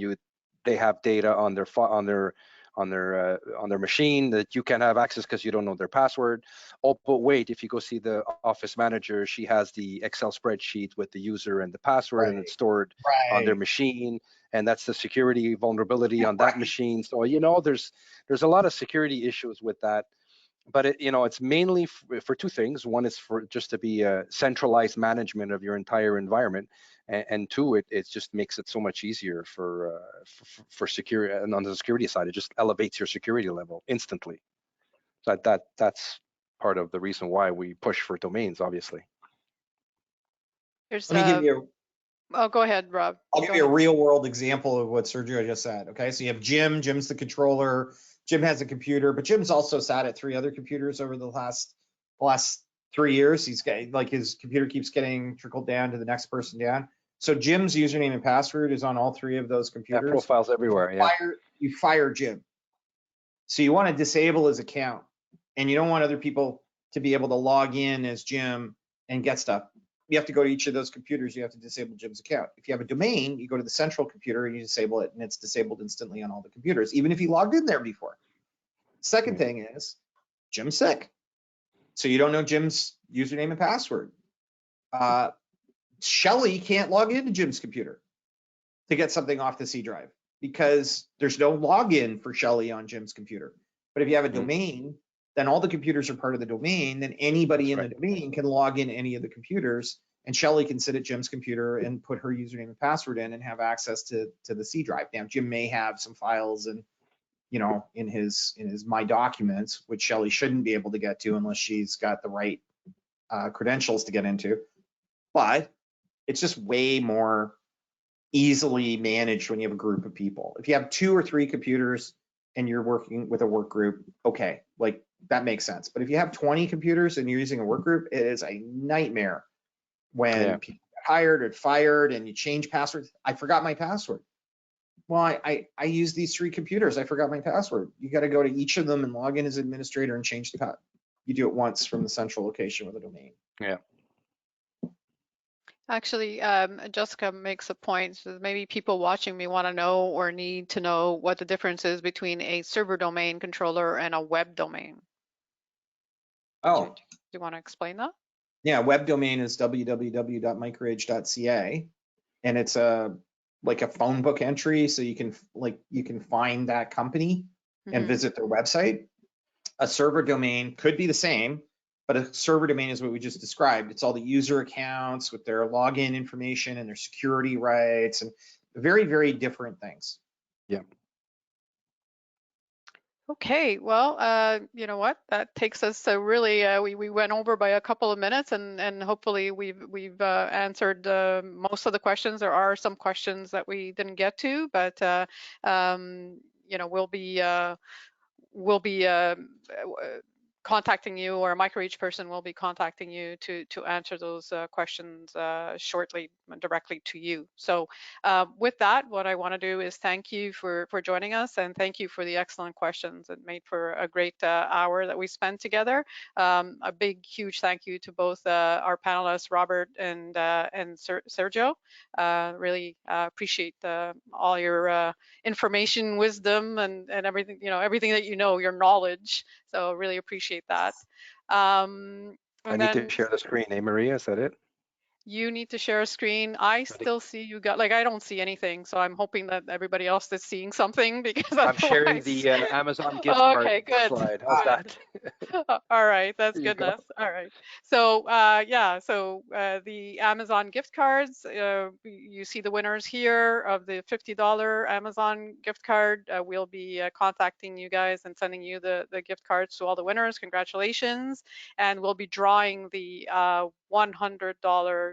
[SPEAKER 2] they have data on their machine that you can't have access because you don't know their password. Oh, but wait, if you go see the office manager, she has the Excel spreadsheet with the user and the password, and it's stored on their machine, and that's the security vulnerability on that machine. So there's a lot of security issues with that. But it's mainly for two things. One is for just to be a centralized management of your entire environment, and two, it just makes it so much easier for security. And on the security side, it just elevates your security level instantly. So that's part of the reason why we push for domains, obviously.
[SPEAKER 1] Let
[SPEAKER 3] me give you.
[SPEAKER 1] Oh, go ahead, Rob.
[SPEAKER 3] I'll give you a real world example of what Sergio just said. Okay, so you have Jim. Jim's the controller. Jim has a computer, but Jim's also sat at 3 other computers over the last 3 years. He's got, his computer keeps getting trickled down to the next person down. So Jim's username and password is on all 3 of those computers.
[SPEAKER 2] Profiles everywhere. Yeah.
[SPEAKER 3] You fire Jim. So you want to disable his account, and you don't want other people to be able to log in as Jim and get stuff. You have to go to each of those computers. You have to disable Jim's account. If you have a domain, you go to the central computer and you disable it, and it's disabled instantly on all the computers, even if you logged in there before. Second thing is Jim's sick. So you don't know Jim's username and password. Shelly can't log into Jim's computer to get something off the C drive because there's no login for Shelly on Jim's computer. But if you have a domain, then all the computers are part of the domain. Then anybody in the domain can log in any of the computers, and Shelly can sit at Jim's computer and put her username and password in and have access to the C drive. Now, Jim may have some files and in his My Documents, which Shelly shouldn't be able to get to unless she's got the right credentials to get into. But it's just way more easily managed when you have a group of people. If you have 2 or 3 computers and you're working with a work group, okay, like that makes sense. But if you have 20 computers and you're using a work group, it is a nightmare when people get hired or fired and you change passwords. I forgot my password. Well, I use these 3 computers. I forgot my password. You got to go to each of them and log in as administrator and change the password. You do it once from the central location with a domain.
[SPEAKER 2] Yeah.
[SPEAKER 1] Actually, Jessica makes a point. So maybe people watching me want to know or need to know what the difference is between a server domain controller and a web domain.
[SPEAKER 3] Oh.
[SPEAKER 1] Do you want to explain that?
[SPEAKER 3] Yeah, web domain is www.microage.ca, and it's like a phone book entry, so you can find that company and visit their website. A server domain could be the same, but a server domain is what we just described. It's all the user accounts with their login information and their security rights and very, very different things.
[SPEAKER 2] Yeah.
[SPEAKER 1] Okay, well, you know what? That takes us to really, we went over by a couple of minutes, and hopefully we've answered most of the questions. There are some questions that we didn't get to, but we'll be contacting you, or a MicroAge person will be contacting you to answer those questions shortly, directly to you. So with that, what I want to do is thank you for joining us, and thank you for the excellent questions. It made for a great hour that we spent together. A big, huge thank you to both our panelists, Robert and Sergio. Really appreciate all your information, wisdom, and everything, everything that your knowledge. So really appreciate that.
[SPEAKER 2] I need to share the screen, Maria? Is that it?
[SPEAKER 1] You need to share a screen. I still see you got, I don't see anything, so I'm hoping that everybody else is seeing something, because
[SPEAKER 2] I'm sharing
[SPEAKER 1] otherwise.
[SPEAKER 2] the Amazon gift card
[SPEAKER 1] Okay, good.
[SPEAKER 2] slide. How's that?
[SPEAKER 1] All right, that's
[SPEAKER 2] There you go.
[SPEAKER 1] goodness. All right. So the Amazon gift cards, you see the winners here of the $50 Amazon gift card. We'll be contacting you guys and sending you the gift cards to all the winners. Congratulations. And we'll be drawing the $100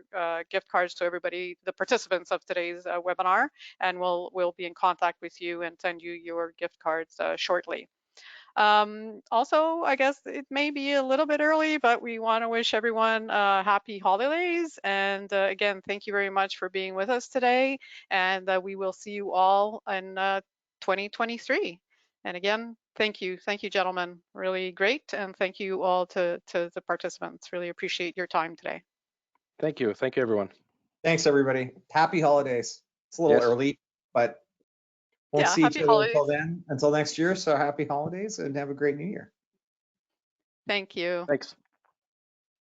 [SPEAKER 1] gift cards to everybody, the participants of today's webinar, and we'll be in contact with you and send you your gift cards shortly. Also, I guess it may be a little bit early, but we want to wish everyone happy holidays. And again, thank you very much for being with us today. And we will see you all in 2023. And again, thank you, gentlemen. Really great. And thank you all to the participants. Really appreciate your time today.
[SPEAKER 2] Thank you, everyone.
[SPEAKER 3] Thanks, everybody. Happy holidays. It's a little early, but won't see each other until next year. So happy holidays and have a great new year.
[SPEAKER 1] Thank you.
[SPEAKER 2] Thanks.